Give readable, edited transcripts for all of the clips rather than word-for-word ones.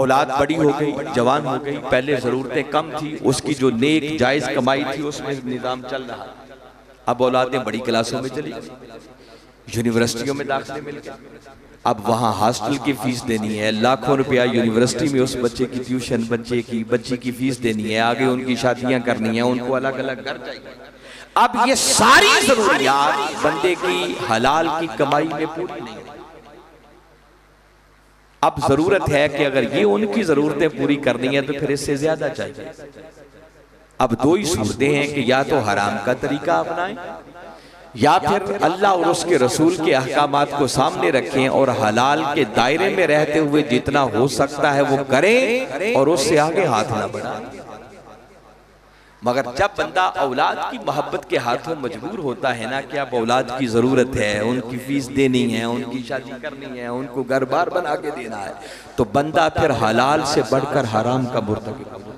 औलाद बड़ी हो गई, जवान हो गई, पहले जरूरतें कम थी, उसकी जो नेक जायज कमाई थी उसमें निजाम चल रहा। अब औलादें बड़ी क्लासों में चली गई, यूनिवर्सिटियों में दाखिले मिल गए, अब वहां हॉस्टल की फीस देनी है, लाखों रुपया यूनिवर्सिटी में उस बच्चे की ट्यूशन, बच्ची की फीस देनी है, आगे उनकी शादियां करनी है, उनको अलग अलग घर चाहिए। अब ये सारी जरूरियात बंदे की हलाल की कमाई में पूरी नहीं। अब जरूरत है कि अगर ये उनकी जरूरतें पूरी करनी है तो फिर इससे ज्यादा चाहिए। अब दो ही सूरतें हैं कि या तो हराम का तरीका अपनाएं या फिर अल्लाह और उसके रसूल के अहकामात को सामने रखें और हलाल के दायरे में रहते हुए जितना हो सकता है वो करें और उससे आगे हाथ ना बढ़ाएं। मगर जब बंदा औलाद की मोहब्बत के हाथों मजबूर होता है ना कि अब औलाद की जरूरत है, उनकी फीस देनी है, उनकी शादी करनी है, उनको घर बार बना के देना है, तो बंदा फिर हलाल से बढ़कर हराम का मुर्तकिब।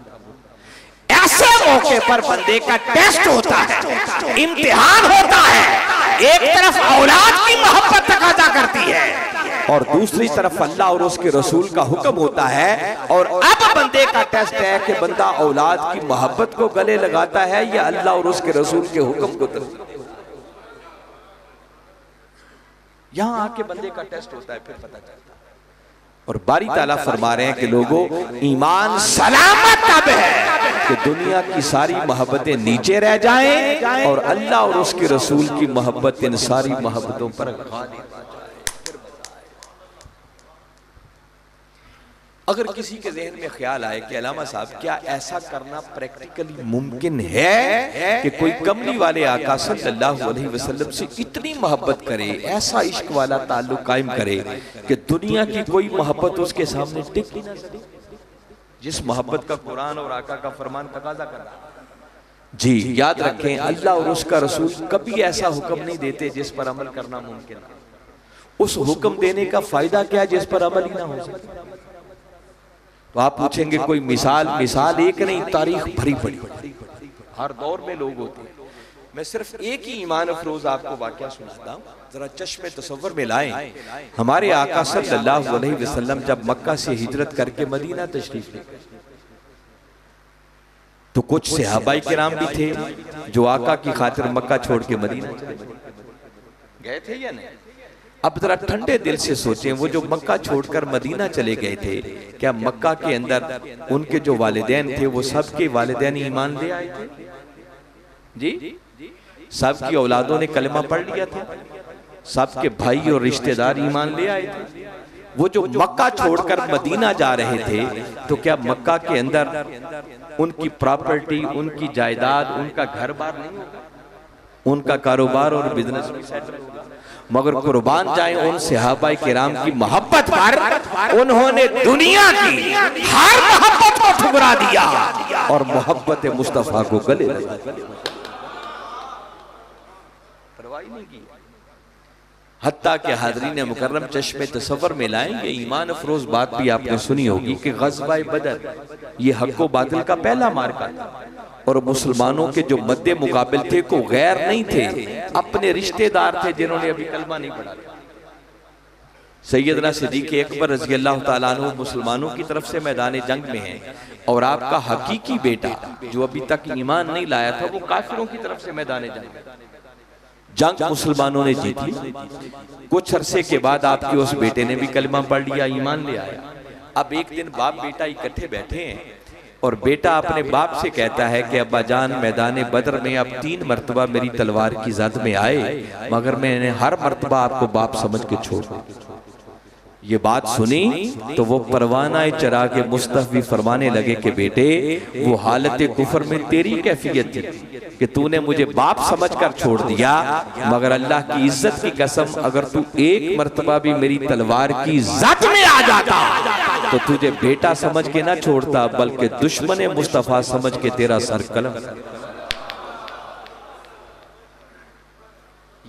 ऐसे मौके पर बंदे का टेस्ट होता है, इम्तिहान होता है। एक तरफ औलाद की मोहब्बत तकाजा करती है और दूसरी तरफ अल्लाह और उसके रसूल का हुक्म होता है। और अब बंदे का टेस्ट है कि बंदा औलाद की मोहब्बत को गले लगाता है या अल्लाह और उसके रसूल के हुक्म को। यहां आके बंदे का टेस्ट होता है, फिर पता चलता है। और बारी ताला फरमा रहे हैं कि लोगों, ईमान सलामत तब है कि दुनिया की सारी मोहब्बतें नीचे रह जाएं और अल्लाह और उसके रसूल की मोहब्बत इन सारी मोहब्बतों पर गालिब आ जाए। अगर किसी के ज़हन में ख्याल आए कि अल्लामा साहब क्या ऐसा करना प्रैक्टिकली मुमकिन है कि कोई कमली वाले आका सल्लल्लाहु अलैहि वसल्लम से इतनी मोहब्बत करे, ऐसा इश्क वाला ताल्लुक कायम करे कि दुनिया की कोई मोहब्बत उसके सामने टिक ही ना सके, जिस मोहब्बत का कुरान और आका का फरमान तकाजा कर रहा है। जी याद रखें, अल्लाह और उसका रसूल कभी ऐसा हुक्म नहीं देते जिस पर अमल करना मुमकिन है। उस हुक्म देने का फायदा क्या जिस पर अमल ही ना हो सके। तो आप पूछेंगे कोई मिसाल एक नहीं, तारीख भरी पड़ी, हर दौर में लोग होते हैं। मैं सिर्फ एक ही ईमान अफरोज आपको वाकया सुनाता हूँ, जरा चश्मे तसव्वुर में लाएं। हमारे आका सल्लल्लाहु अलैहि वसल्लम जब मक्का से हिजरत करके मदीना तशरीफ ले गए तो कुछ सहाबाई किराम भी थे जो आका की खातिर मक्का छोड़ के मदीना गए थे या नहीं। अब जरा ठंडे दिल से सोचें, वो जो मक्का छोड़कर मदीना चले गए थे, क्या मक्का के अंदर उनके जो वालिदैन थे वो सबके वालिदैन ईमान ले आए थे? जी, सबकी औलादों ने कलमा पढ़ लिया था, सबके भाई और रिश्तेदार ईमान ले आए थे। वो जो मक्का छोड़कर मदीना जा रहे थे तो क्या मक्का के अंदर उनकी प्रॉपर्टी, उनकी जायदाद, उनका घर बार नहीं होगा, उनका कारोबार और बिजनेस भी सेटल होगा। मगर कुर्बान जाए उन सहाबाए किराम की मोहब्बत पर, उन्होंने दुनिया की हर मोहब्बत को ठुकरा दिया और मोहब्बत मुस्तफा को गले लगा दिया, परवाह नहीं की। हत्ता के हाज़रीन मुकर्रम चश्मे तसव्वुर में लाएंगे, ईमान अफरोज बात भी आपने सुनी होगी कि ग़ज़वा बदर ये हक़ व बातिल का पहला मार्का था और मुसलमानों के जो मद्दे मुकाबिल थे को गैर नहीं थे, अपने रिश्तेदार थे जिन्होंने अभी कलमा नहीं पढ़ा। सैयदना सिद्दीक़ अकबर रज़ी अल्लाह ताला अन्हु मुसलमानों की तरफ से मैदान जंग में हैं और आपका हकीकी बेटा जो अभी तक ईमान नहीं लाया था वो काफिरों की तरफ से मैदान जंग मुसलमानों ने जीती। कुछ अरसे के बाद आपके उस बेटे ने भी कलमा पढ़ लिया, ईमान ले आया। अब एक दिन बाप बेटा इकट्ठे बैठे हैं और बेटा अपने बाप से कहता है कि अब्बा जान, मैदान बदर में अब 3 मरतबा मेरी तलवार की जद में आए, मगर मैंने हर मरतबा आपको बाप समझ के छोड़ दिया। ये बात सुनी तो वो परवाना चरा के मुस्तफ़ी फरमाने लगे कि बेटे, वो हालत कुफर में तेरी कैफियत थी कि तूने मुझे बाप समझकर छोड़ दिया, मगर अल्लाह की इज्जत की कसम अगर तू एक मरतबा भी मेरी तलवार की जद में आ जाता तो तुझे बेटा समझ के ना छोड़ता, बल्कि दुश्मन मुस्तफा समझ के तेरा सर कलम।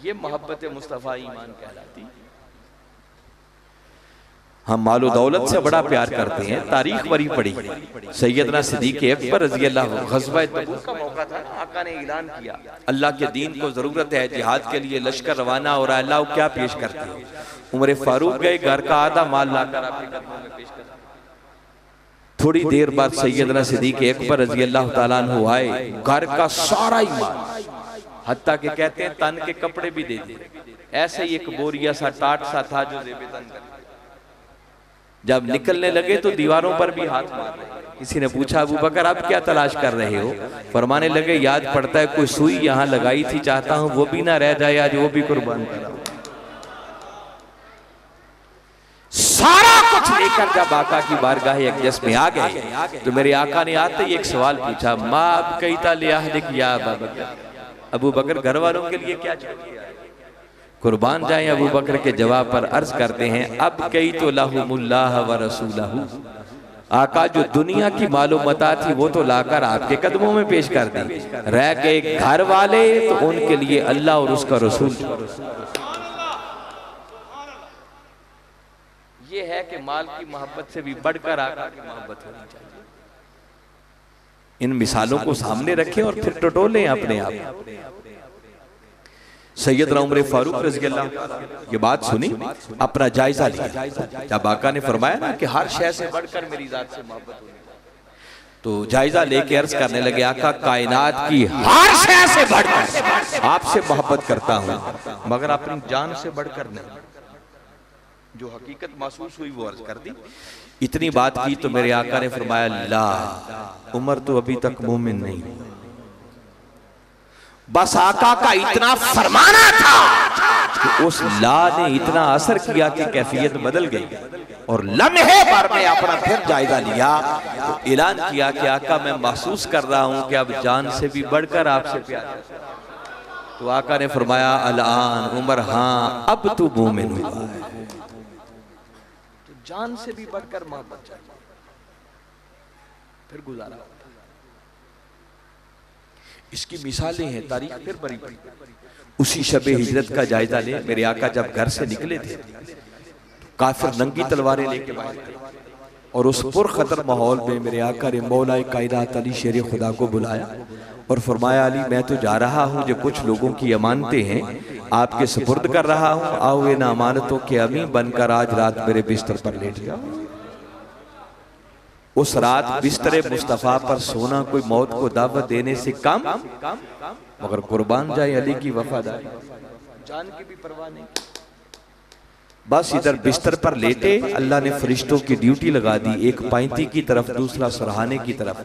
ये मोहब्बत मुस्तफा ईमान कहलाती। हम मालो दौलत से बड़ा प्यार करते हैं, तारीख बड़ी पड़ी। सैयदना सिद्दीक़ अकबर रज़ी अल्लाह ग़ज़वा तबूक का मौका था, आका ने ऐलान किया अल्लाह के दीन को जरूरत है, जिहाद के लिए लश्कर रवाना हो रहा है, अल्लाह क्या पेश करते हैं। उमर फारूक गए, घर का आधा माल लाकर आपके कदमों में पेश कर। थोड़ी देर बाद सैयदना सिद्दीक अकबर रज़ी अल्लाह ताला अन्हु आए, घर का सारा ही माल, हत्ता के कहते हैं तन के कपड़े भी दे दिए, ऐसे ही एक बोरिया सा टाट सा था जो जेब तन कर। जब निकलने लगे तो दीवारों पर भी हाथ मार रहे। किसी ने पूछा अबू बकर आप क्या तलाश कर रहे हो? फरमाने लगे याद पड़ता है कोई सुई यहाँ लगाई थी, चाहता हूं वो भी ना रह जाए, आज वो भी कुर्बान करा। सारा कुछ लेकर जब आका की बारगाह अक़दस में आ गए तो मेरे आका ने आते ही एक सवाल पूछा, माँ अब कई तालियाहदिक या अबू बकर, अबू बकर घर वालों के लिए क्या चाहिए? कुर्बान जाएं। अबू बकर के जवाब पर अर्ज करते हैं अब कई तो लहुमुल्लाह व रसूलहू, आका जो दुनिया की मालूमता थी वो तो लाकर आपके कदमों में पेश कर दी, रह गए घर वाले तो उनके लिए अल्लाह और उसका रसूल। ये है कि माल की मोहब्बत से भी बढ़कर आका की मोहब्बत होनी चाहिए। इन मिसालों को सामने रखें और फिर टटोलें अपने आप। सैयदना उमर फारूक रज़ी अल्लाह ये बात सुनी, अपना जायजा लिया। जब आका ने फरमाया ना कि हर शय से बढ़कर मेरी जात से मोहब्बत होनी, तो जायजा लेके अर्ज करने लगे आका कायनात की हर शय से बढ़कर आपसे मोहब्बत करता हूं, मगर अपनी जान से बढ़कर नहीं। जो हकीकत महसूस हुई वो अर्ज कर दी। इतनी बात की तो मेरे आका ने फरमाया ला, उमर तो अभी तक मोमिन नहीं। बस आका का इतना फरमाना था कि उस ला ने इतना असर किया कि कैफियत बदल गई और लम्हे भर में अपना फिर जायजा लिया तो ऐलान किया कि आका मैं महसूस कर रहा हूं कि अब जान से भी बढ़कर आपसे प्यार है। तो आका ने फरमाया अलान उमर, हाँ अब तू मोमिन हुआ है। तो जान से भी बढ़कर मोहब्बत चाहिए, फिर गुजारा। इसकी मिसालें हैं, तारीख फिर बड़ी बड़ी। उसी शबे हिजरत का जायजा ले, मेरे आका जब घर से निकले थे काफिर नंगी तलवारें लेके बाहर थे और उस पुरखतर माहौल में मेरे आका ने मौला कायनात अली शेर खुदा को बुलाया और फरमाया अली मैं तो जा रहा हूँ, जो कुछ लोगों की अमानतें हैं आपके सुपुर्द कर रहा हूँ, आओ इन अमानतों के अमीन बनकर आज रात मेरे बिस्तर पर लेट जाओ। उस रात बिस्तरे मुस्तफा पर सोना कोई मौत को दावत देने से कम, मगर कुर्बान जाए अली की वफादारी, जान की भी परवाह नहीं। बस इधर बिस्तर पर लेटे अल्लाह ने फरिश्तों की ड्यूटी लगा दी, एक पैंती की तरफ दूसरा सरहाने की तरफ।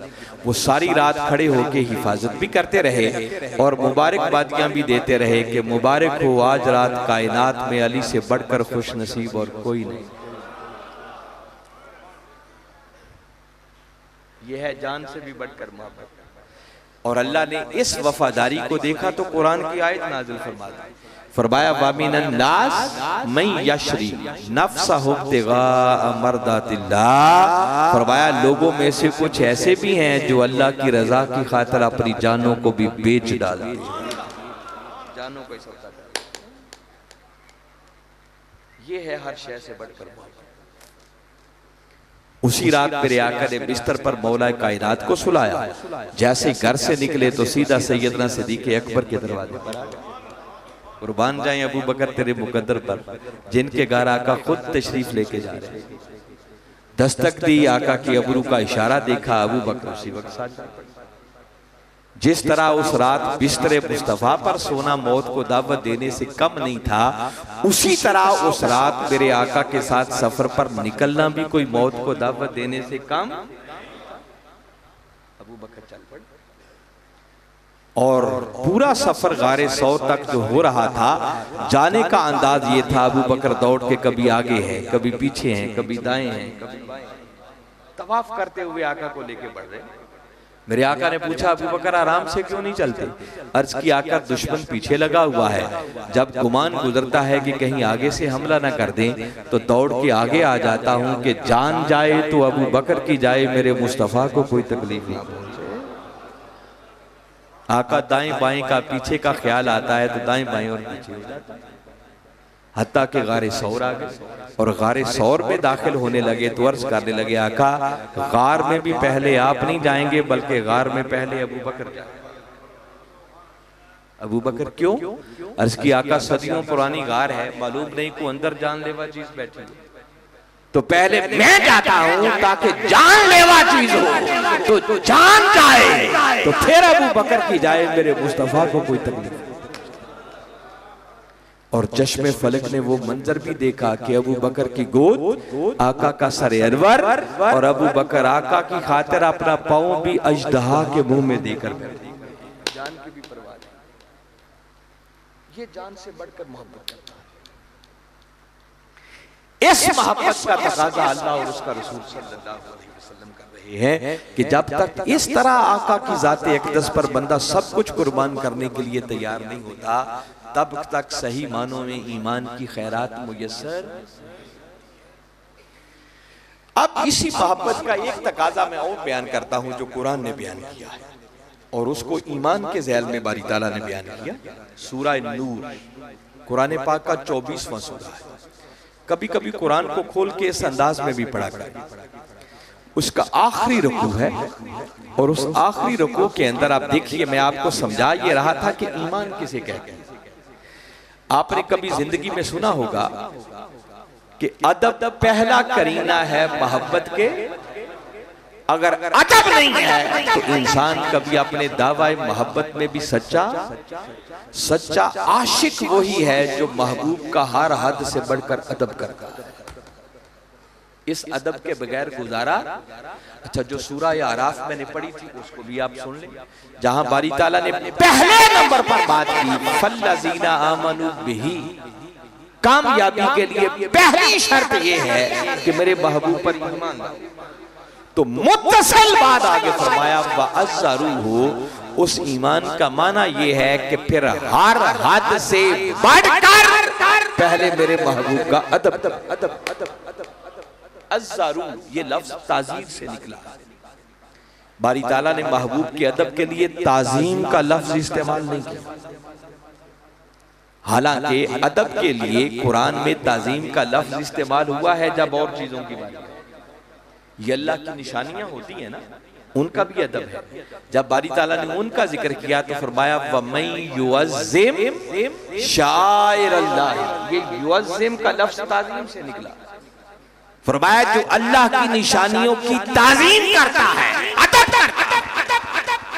वो सारी रात खड़े होके हिफाजत भी करते रहे और मुबारकबादियां भी देते रहे कि मुबारक हो आज रात कायनात में अली से बढ़कर खुश नसीब और कोई नहीं। ये है जान से भी बढ़कर मोहब्बत। और अल्लाह ने इस वफादारी को देखा तो कुरान की आयत नाज़िल फरमा दी, फरमाया वामिनन नास मन यशरी नफ्सहु इब्तिगा मर्दातिल्लाह, फरमाया लोगों में से कुछ ऐसे भी हैं जो अल्लाह की रजा की खातिर अपनी जानों को भी बेच डालते हैं, जानों को सौदा करते। ये है हर शय से बढ़कर मोहब्बत। उसी रात मेरे आका ने बिस्तर पर मौला कायनात को सुलाया। जैसे घर से निकले तो सीधा सैयदना सिद्दीक अकबर के दरवाजे पर आ गए। कुर्बान जाएं अबू बकर तेरे मुकद्दर पर, जिनके घर आका खुद तशरीफ लेके जा रहे। दस्तक दी, आका की अबरू का इशारा देखा, अबू बकर उसी वक्त साथ। जिस तरह उस रात बिस्तरे मुस्तफा पर सोना मौत को दावत देने से कम नहीं था, उसी तरह उस रात मेरे आका के साथ सफर पर निकलना भी कोई मौत को दावत देने से कम। अबू बकर चल पड़े और पूरा सफर गारे सौ तक जो हो रहा था, जाने का अंदाज ये था अबू बकर दौड़ के कभी आगे है, कभी पीछे हैं, कभी दाएं हैं, कभी बाएं, तवाफ करते हुए आका को लेके बढ़ रहे। मेरे आका ने पूछा अबू बकर आराम से क्यों नहीं चलते? अर्ज की आका दुश्मन पीछे लगा हुआ है, जब गुमान गुजरता है कि कहीं आगे से हमला ना कर दें तो दौड़ के आगे आ जाता हूं कि जान जाए तो अबू बकर की जाए, मेरे मुस्तफा को कोई तकलीफ ना पहुंचे। आका दाएं बाएं का पीछे का ख्याल आता है तो दाएं बाएं और पीछे हो जाता है। हत्ता के गारे सौर आ गए और गारे सौर में दाखिल होने लगे तो अर्ज करने लगे आका गार में भी पहले आप नहीं जाएंगे बल्कि गार में पहले अबू बकर जाएंगे। अबू बकर क्यों? अर्ज की आका सदियों पुरानी गार है, मालूम नहीं को अंदर जानलेवा चीज बैठी है। तो पहले मैं जाता हूं ताकि जानलेवा चीज हो तो जान जाए, तो फिर अबू बकर की जाए मेरे मुस्तफा को कोई तकलीफ। और चश्मे फलक ने वो मंजर भी देखा कि अबू बकर की गोद आका का सर अनवर, और अबू बकर आका की खातिर अपना पांव भी अजदहा के मुंह में देकर जान की भी परवाह नहीं। ये जान से बढ़कर मोहब्बत करता है। इस मोहब्बत का तकाजा अल्लाह और उसका रसूल सल्लल्लाहु अलैहि वसल्लम कर रहे हैं कि जब तक इस तरह आका की ज़ात अक़दस पर बंदा सब कुछ कुर्बान करने के लिए तैयार नहीं होता, तब तक सही मानों में ईमान की खैरात मुयस्सर। अब इसी मोहब्बत का एक तकाजा मैं और बयान करता हूं जो कुरान ने बयान किया है, और उसको ईमान के ज़ैल में बारी ताला ने बयान किया। सूरह नूर कुरान पाक का 24वां सूरा है। कभी कभी कुरान को खोल के इस अंदाज में भी पढ़ा करें। उसका आखिरी रुकू है, और उस आखिरी रुकू के अंदर आप देखिए, मैं आपको समझा ये रहा था कि ईमान किसे कहते हैं। आपने कभी जिंदगी में सुना होगा कि अदब पहला करीना है मोहब्बत के, अगर अदब नहीं है तो इंसान कभी अपने दावा मोहब्बत में भी सच्चा आशिक वही है जो महबूब का हर हद से बढ़कर अदब करता है। इस अदब के बगैर गुजारा। अच्छा, जो सूरह आराफ मैंने पढ़ी थी उसको भी आप सुन लें, जहां बारी ताला ने पहले नंबर पर बात की फल्लज़ीना आमनू बिही, कामयाबी के लिए पहली शर्त यह है कि मेरे महबूब पर ईमान लाओ। तो मुत्तसिल बाद आगे फरमाया वअज़्ज़रूहु, उस ईमान का माना यह है कि फिर हर हद से बढ़कर पहले मेरे महबूब का अदब। अज़्ज़रू ये लफ्ज ताज़ीम से निकला। बारी ताला ने महबूब के अदब के लिए ताज़ीम का लफ्ज इस्तेमाल नहीं किया। हालांकि अदब के लिए कुरान में ताज़ीम का लफ्ज इस्तेमाल हुआ है जब और चीजों की बात है। ये अल्लाह की निशानियां होती है ना, उनका भी अदब है। जब बारी ताला ने उनका जिक्र किया तो फरमाया वमन युअज़्ज़िम शाइर अल्लाह, ये युअज़्ज़िम का लफ्ज ताज़ीम से निकला। फरमाया जो अल्लाह की निशानियों की ताज़ीम करता है, अदब करता है,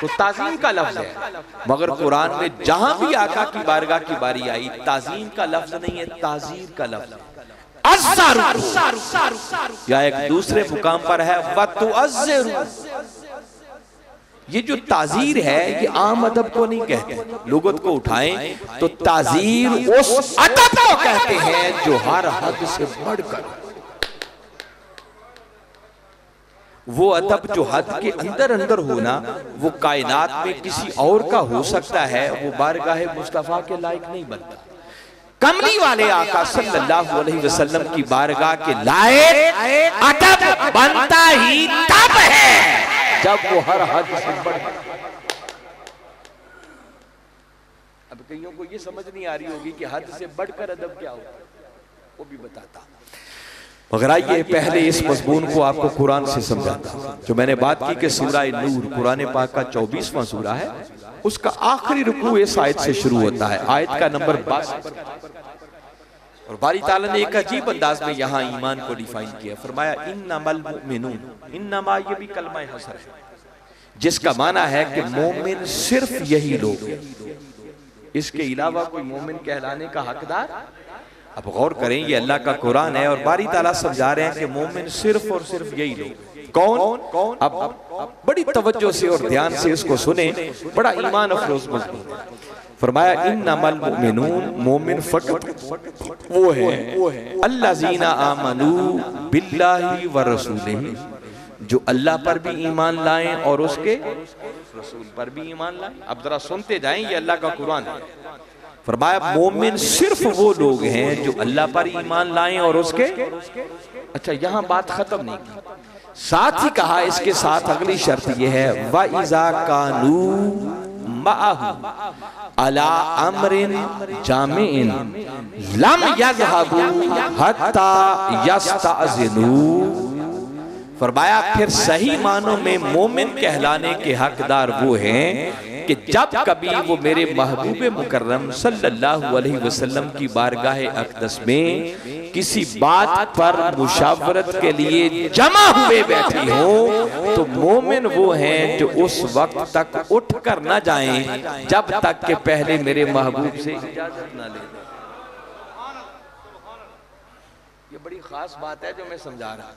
तो ताज़ीम का लफ्ज है। मगर कुरान में जहां भी आका की बारगाह की बारी आई, ताज़ीम का लफ्ज नहीं है, ताज़ीर का लफ्ज है। या एक दूसरे मुकाम पर है वतुअज़्ज़िरू। ये जो ताज़ीर है ये आम अदब को नहीं कहते। लुगत को उठाएं तो ताज़ीर उस अदब को कहते हैं जो हर हद से बढ़कर, वो अदब जो हद के अंदर अंदर होना, वो कायनात में किसी और का हो सकता है, वो बारगाह मुस्तफा के लायक नहीं बनता। कमली वाले आका सल्लल्लाहु अलैहि वसल्लम की बारगाह के लायक अदब बनता ही तब है जब वो हर हद से बढ़। अब कईयों को ये समझ नहीं आ रही होगी कि हद से बढ़कर अदब क्या होता है, वो भी बताता। मगर आइए पहले इस मज़मून को आपको कुरान से समझाता हूं। जो मैंने बात की कि सूरह नूर कुरान पाक का 24वां सूरा है, उसका आखिरी रुकू इस आयत से शुरू होता है, आयत का नंबर 62। और बारी ताला ने एक अजीब अंदाज में यहाँ ईमान को डिफाइन किया। फरमाया इन्नमल मुमिनून, इन्नमा ये भी कलमा हसर है, जिसका माना है कि मोमिन सिर्फ यही लोग हैं, इसके अलावा कोई मोमिन कहलाने का हकदार। अब गौर करें, ये अल्लाह का कुरान है और बारी ताला समझा रहे हैं कि मोमिन सिर्फ और सिर्फ यही लोग। कौन? अब बड़ी तवज्जो से और ध्यान से इसको सुने, बड़ा ईमान अफरोज मज़मून है। फरमाया इन्नमल मुमिनून, मोमिन फकत वो है अल्लज़ीना आमनू बिल्लाहि व रसूलिही, जो अल्लाह पर भी ईमान लाएं और उसके रसूल पर भी ईमान लाएं। अब जरा सुनते जाएं, ये अल्लाह का कुरान है। फरमाया मोमिन सिर्फ वो लोग हैं जो अल्लाह पर ईमान लाएं और उसके। अच्छा, यहां बात खत्म नहीं की, साथ ही कहा इसके साथ अगली शर्त यह है व इज़ा कानू मअहू अला अम्रिन जामिइन लम यज़हबू हत्ता यस्तअज़िनू। फरमाया फिर सही मानों में मोमिन कहलाने के हकदार वो हैं कि जब कभी वो मेरे महबूब मुकर्रम सल्लल्लाहु अलैहि वसल्लम की बारगाह अक़दस में किसी बात पर मुशावरत के लिए जमा हुए बैठे हो तो मोमिन वो हैं जो उस वक्त तक उठ कर ना जाएं जब तक कि पहले मेरे महबूब से इजाजत ना ले। ये बड़ी खास बात है जो मैं समझा रहा हूं।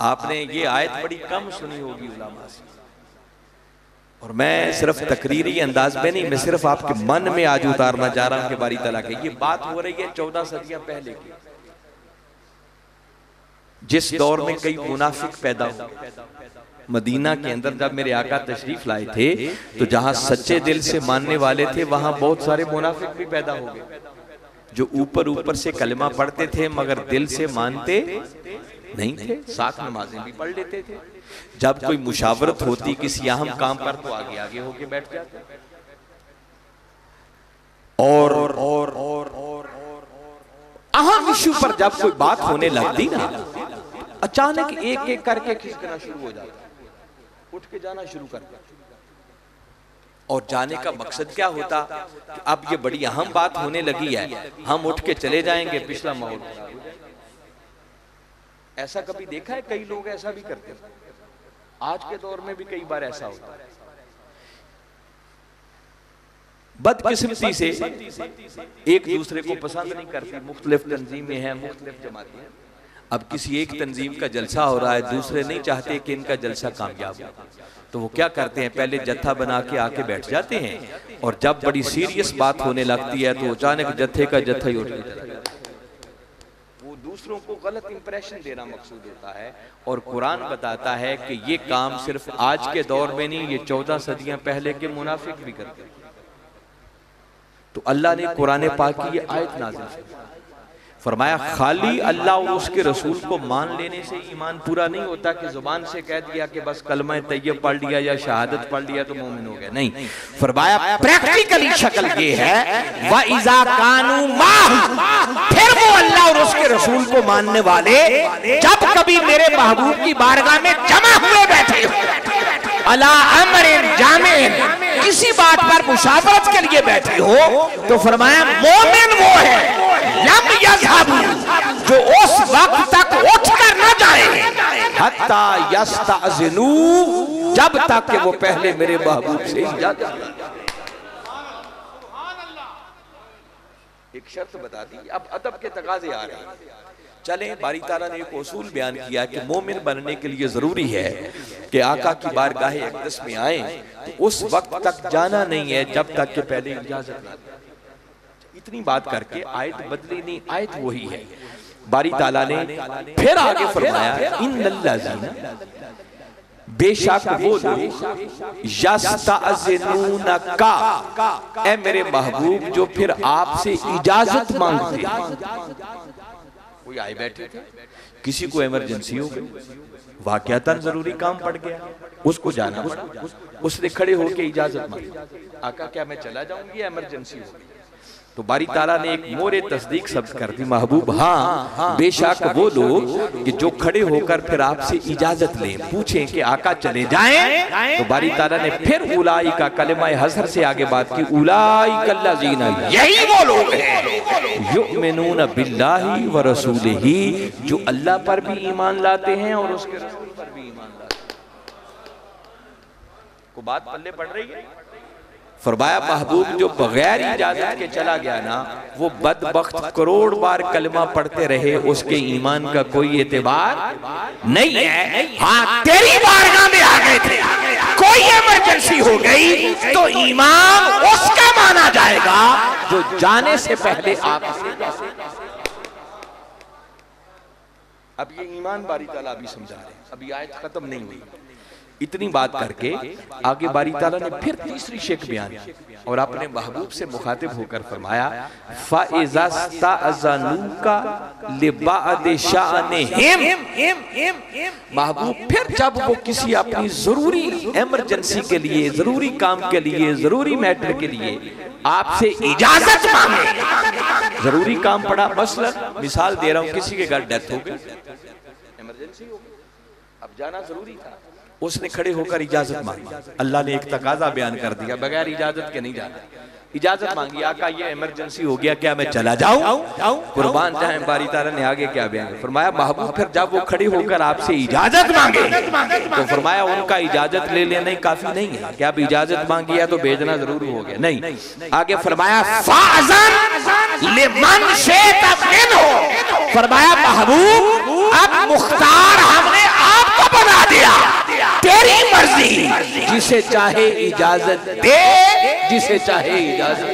आपने ये आयत बड़ी कम सुनी होगी उलमा से, और मैं सिर्फ तकरीरी अंदाज में नहीं, मैं सिर्फ आपके मन में आज उतारना चाह रहा हूं कि बारी तआला की ये बात हो रही है 14 सदियां पहले की, जिस दौर में कई मुनाफिक पैदा हुए। मदीना के अंदर जब मेरे आका तशरीफ लाए थे तो जहां सच्चे दिल से मानने वाले थे वहां बहुत सारे मुनाफिक भी पैदा हो गए, जो ऊपर ऊपर से कलमा पढ़ते थे मगर दिल से मानते नहीं थे, साथ नमाजें भी पढ़ लेते थे। जब कोई मुशावरत होती किसी अहम काम पर तो आगे आगे होके बैठ जाते। और अहम इशू पर जब कोई बात होने लगती ना, अचानक एक एक करके खिसकना शुरू हो जाता, उठ के जाना शुरू करता। और जाने का मकसद क्या होता कि अब ये बड़ी अहम बात होने लगी है, हम उठ के चले जाएंगे, पिछला माहौल खराब हो जाएगा। ऐसा कभी देखा है? कई लोग ऐसा भी करते हैं, आज के दौर में भी कई बार ऐसा होता है। बदकिस्मती से एक दूसरे को पसंद नहीं करती, मुख्तलिफ तंजीमें हैं, मुख्तलिफ जमातें हैं। अब किसी एक तंजीम का जलसा हो रहा है, दूसरे नहीं चाहते कि इनका जलसा कामयाब हो, तो वो क्या करते हैं, पहले जत्था बना के आके बैठ जाते हैं, और जब बड़ी सीरियस बात होने लगती है तो अचानक जत्थे का जत्था ही उठ के चला जाता है। वो दूसरों को गलत इंप्रेशन देना मकसूद होता है। और कुरान बताता है कि ये काम सिर्फ आज के दौर में नहीं, ये 14 सदियां पहले के मुनाफिक भी करते हैं। तो अल्लाह ने कुरान पाक की ये आयत नाज़िल की, फरमाया खाली अल्लाह और उसके रसूल को मान लेने से ईमान पूरा नहीं होता कि जुबान से कह दिया कि बस कलमा तैयब पढ़ लिया या शहादत पढ़ लिया तो मोमिन हो गया। नहीं, फरमाया प्रैक्टिकली शक्ल ये है, व इज़ा कानू माहू, फिर वो अल्लाह और उसके रसूल को मानने वाले जब कभी मेरे महबूब की बारगाह में जमा हुए बैठे हो, अला अमरिन जामिन, किसी बात पर मुशावरत के लिए बैठे हो, तो फरमाया मोमिन वो है लम यज़हबू, जो उस वक्त तक उठ कर न जाए, हत्ता यस्ताज़िनू, जब तक कि वो पहले मेरे महबूब से इजाजत। एक शर्त बता दी, अब अदब के तकाज़े आ रहे हैं। चलें, बारी ताला ने एक उसूल बयान किया कि मोमिन बनने के लिए जरूरी है कि आका की बारगाह अक़दस में आए तो उस वक्त तक जाना नहीं है जब तक कि पहले इजाजत ना दे। इतनी बात करके आयत बदली नहीं, आयत वही है। बारी ताला ने फिर आगे फरमाया, इन्नल्लाज़ीना, बेशक वो लोग यस्ताज़िनूनका, ऐ मेरे महबूब जो फिर आपसे इजाजत मांगते हैं। कोई आए बैठे थे, किसी को इमरजेंसी हो गई, वाकयातन जरूरी काम पड़ गया, उसको जाना पड़ा, उसने खड़े होकर इजाजत मांगी, आका क्या मैं चला जाऊंगी या इमरजेंसी हो गई? तो बारी ताला ने एक मोरे तस्दीक शब्द कर दी, महबूब हाँ बेशक वो लोग कि जो खड़े होकर फिर आपसे इजाजत लें, पूछें कि आका चले जाएं, तो बारी ताला ने फिर उलाई का कलिमा हसर से आगे बात की, उलाई कल्लाज़ीना, यही वो लोग हैं युमिनून बिल्लाहि व रसूलिही, जो अल्लाह पर भी ईमान लाते हैं और उसके रसूल पर भी ईमान लाते हैं। को बात पल्ले पड़ रही है? फरमाया महबूब जो बगैर इजाजत के चला गया ना, वो बदबख्त करोड़ बार कलमा पढ़ते रहे, उसके ईमान का कोई एतबार नहीं है। हाँ, तेरी बारगाह में आ गए थे, कोई इमरजेंसी हो गई तो ईमान उसका माना जाएगा जो जाने से पहले आपसे। अब ये ईमान बारी ताला अभी समझा रहे हैं, अभी आयत खत्म नहीं हुई। इतनी बात करके आगे बारी ताला ने फिर तीसरी शेख बयान की और अपने महबूब से मुखातिब होकर फरमाया, फ़ाइज़ास्ताअज़नूका लिबाअद शाअनिहिम, महबूब फिर जब वो किसी अपनी जरूरी इमरजेंसी के लिए, जरूरी काम के लिए, जरूरी मैटर के लिए आपसे इजाजत मांगे, जरूरी काम पड़ा, मसलन मिसाल दे रहा हूं, किसी के घर डेथ हो गई, इमरजेंसी हो गई, अब जाना जरूरी था। उसने खड़े होकर इजाजत मांगी। अल्लाह ने एक तकाजा बयान कर दिया, बगैर इजाजत के नहीं जाना। इजाजत मांगी, आका ये इमरजेंसी हो गया, क्या मैं चला जाऊं? कुर्बान जाए बारी ताला ने आगे क्या बयान फरमाया, महबूब फिर जब वो खड़े होकर आपसे इजाजत मांगे तो फरमाया उनका इजाजत ले लेना ही काफी नहीं है, क्या अब इजाजत मांगी है तो भेजना जरूरी हो गया? नहीं, आगे फरमाया फाज़न लिमन शिअता मिनहु, फरमाया महबूब अब मुख्तार हमने आपको बना दिया, तेरी मर्जी, जिसे चाहे इजाजत दे, जिसे चाहे इजाजत।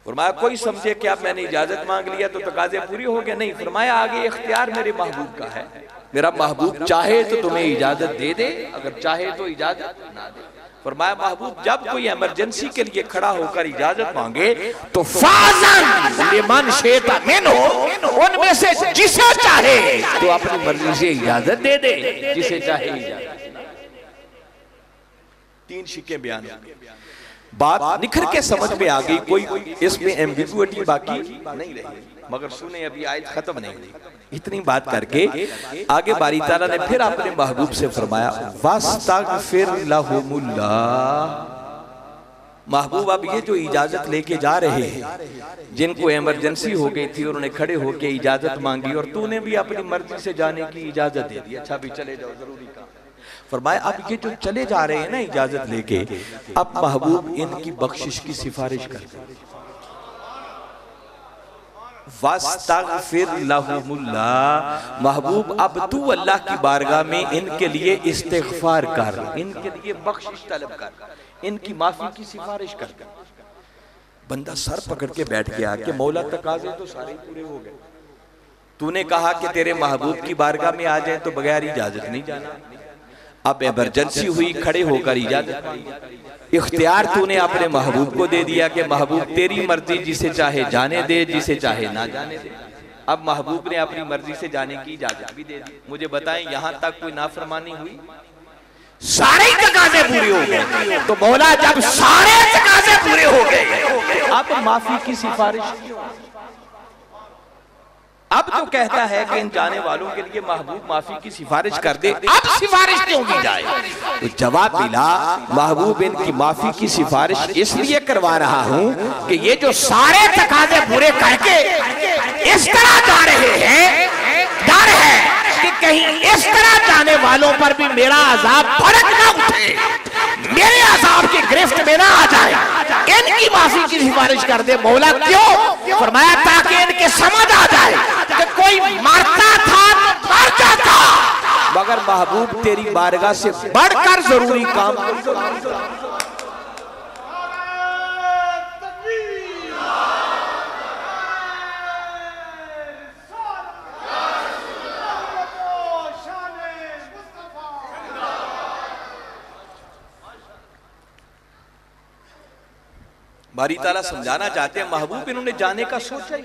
फरमाया कोई समझे कि अब मैंने इजाजत मांग लिया तो तकाजे पूरी हो गए? नहीं, फरमाया आगे इख्तियार मेरे महबूब का है, मेरा महबूब चाहे तो तुम्हें इजाजत दे दे, अगर चाहे तो इजाजत ना दे। फरमाया महबूब जब कोई इमरजेंसी के लिए खड़ा होकर इजाजत मांगे तो फाज़न लिमन शिअता मिनहु, उनमें से जिसे चाहे तो अपनी मर्जी से इजाजत दे दे, जिसे चाहे इजाजत। तीन शिक्के बयान, बात निखर के समझ में आ गई, कोई इसमें एम्बिगुइटी बाकी नहीं रही। मगर सुने अभी आयत खत्म नहीं हुई। इतनी बात करके आगे बारी ताला ने फिर अपने महबूब से फरमाया वस्तगफिर लहुमुल्लाह, महबूब अब ये जो इजाजत लेके जा रहे हैं, जिनको इमरजेंसी हो गई थी उन्होंने खड़े होके इजाजत मांगी और तूने भी अपनी मर्जी से जाने की इजाजत दे दी, अच्छा भी चले जाओ, जरूरी काम। फरमाया अब ये जो चले जा रहे हैं ना इजाजत लेके, अब महबूब इनकी बख्शिश की सिफारिश कर, वस्तगफिर लहुमुल्लाह, महबूब अब तू अल्लाह की बारगाह में इनके लिए इस्तिग़फार कर, इनके लिए बख्शिश तलब कर, इनकी माफी की सिफारिश कर। बंदा सर पकड़ के बैठ गया कि मौला तकाजे तो सारे पूरे हो गए, तूने कहा कि तेरे महबूब की बारगाह में आ जाए तो बगैर इजाजत नहीं जाना, अब इमरजेंसी हुई, खड़े होकर इजाजत मांगी, इख्तियार तूने अपने महबूब को दे दिया कि महबूब तेरी मर्जी, जिसे चाहे जाने दे, जिसे चाहे ना जाने दे। अब महबूब ने अपनी मर्जी से जाने की इजाजत भी दे दी। मुझे बताएं यहां तक कोई नाफरमानी हुई? सारे तकाजे पूरे हो गए। तो मौला जब सारे तकाजे पूरे हो गए अब माफी की सिफारिश, अब तो कहता है कि इन जाने वालों के लिए महबूब माफी की सिफारिश कर दे, अब सिफारिश क्यों की जाए? तो जवाब मिला महबूब इनकी माफी की सिफारिश इसलिए करवा रहा हूं कि ये जो सारे तकाजे पूरे करके इस तरह जा रहे हैं, डर है कि कहीं इस तरह जाने वालों पर भी मेरा अजाब भड़क ना उठे, मेरे अजाब की गिरफ्त में ना आ जाए, इनकी माफी की सिफारिश कर दे। मौला क्यों? फरमाया ताकि इनके समझ आ जाए कि कोई मरता था तो मर जाता, मगर महबूब तेरी बारगाह से बढ़कर जरूरी काम बारी ताला समझाना चाहते हैं महबूब इन्होंने जाने का सोचा ही।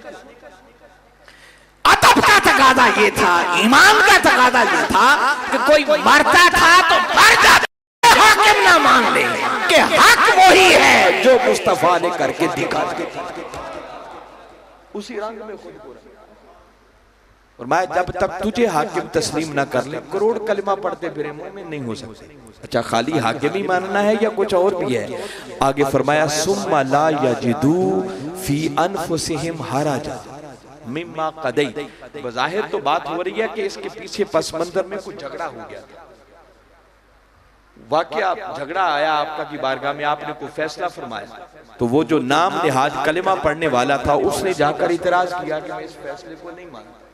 अदब का तकादा ये था, ईमान का तकादा ये था कि कोई मरता था तो मर जाता, हाकिम ना मान ले कि हक वही है जो मुस्तफा ने करके दिखा, उसी रंग में खुद को। और मैं जब तक तुझे हाकिम तस्लीम ना कर ले, करोड़ कलमा पढ़ते फिरे मोमिन नहीं हो सकते। अच्छा खाली हाकिम ही मानना है या कुछ और भी है? आगे फरमाया सुम्मा ला यजिदू फी अनफुसिहिम हरजा मिम्मा क़दै। बज़ाहिर तो बात हो रही है कि इसके पीछे पस मंजर में कुछ झगड़ा हो गया था, वाकया झगड़ा आया आपका की बारगाह में, आपने कोई फैसला फरमाया तो वो जो नाम निहाद कलमा पढ़ने वाला था उसने जाकर इतराज किया कि मैं इस फैसले को नहीं मानता।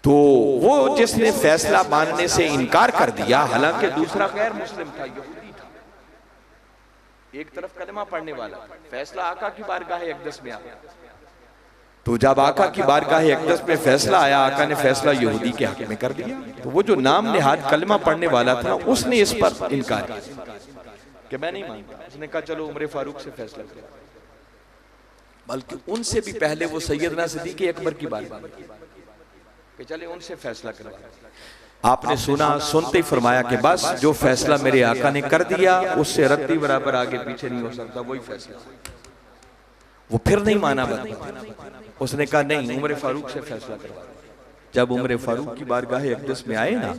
तो वो जिसने फैसला मानने से इनकार कर दिया, हालांकि दूसरा गैर मुस्लिम था, यहूदी था, एक तरफ कलमा पढ़ने वाला, फैसला आका की बारगाह अक़दस में आया। तो जब आका की बारगाह अक़दस में फैसला आया, आका ने फैसला यहूदी के हक में कर दिया। तो वो जो नाम निहाद कलमा पढ़ने वाला था उसने इस पर इनकार किया कि मैं नहीं मानता। उसने कहा चलो उमर फारूक से फैसला करो, बल्कि उनसे भी पहले वो सैयदना सिद्दीक़ अकबर की बारगाह में कि चले उनसे फैसला करवा। आपने सुना, सुनते ही फरमाया कि बस जो फैसला मेरे आका ने कर दिया उससे रत्ती बराबर आगे पीछे नहीं हो सकता, वही फैसला। वो फिर नहीं माना उसने कहा नहीं, उमर फारूक से फैसला करवा। जब उमर फारूक की बारगाह अक़दस में आए ना,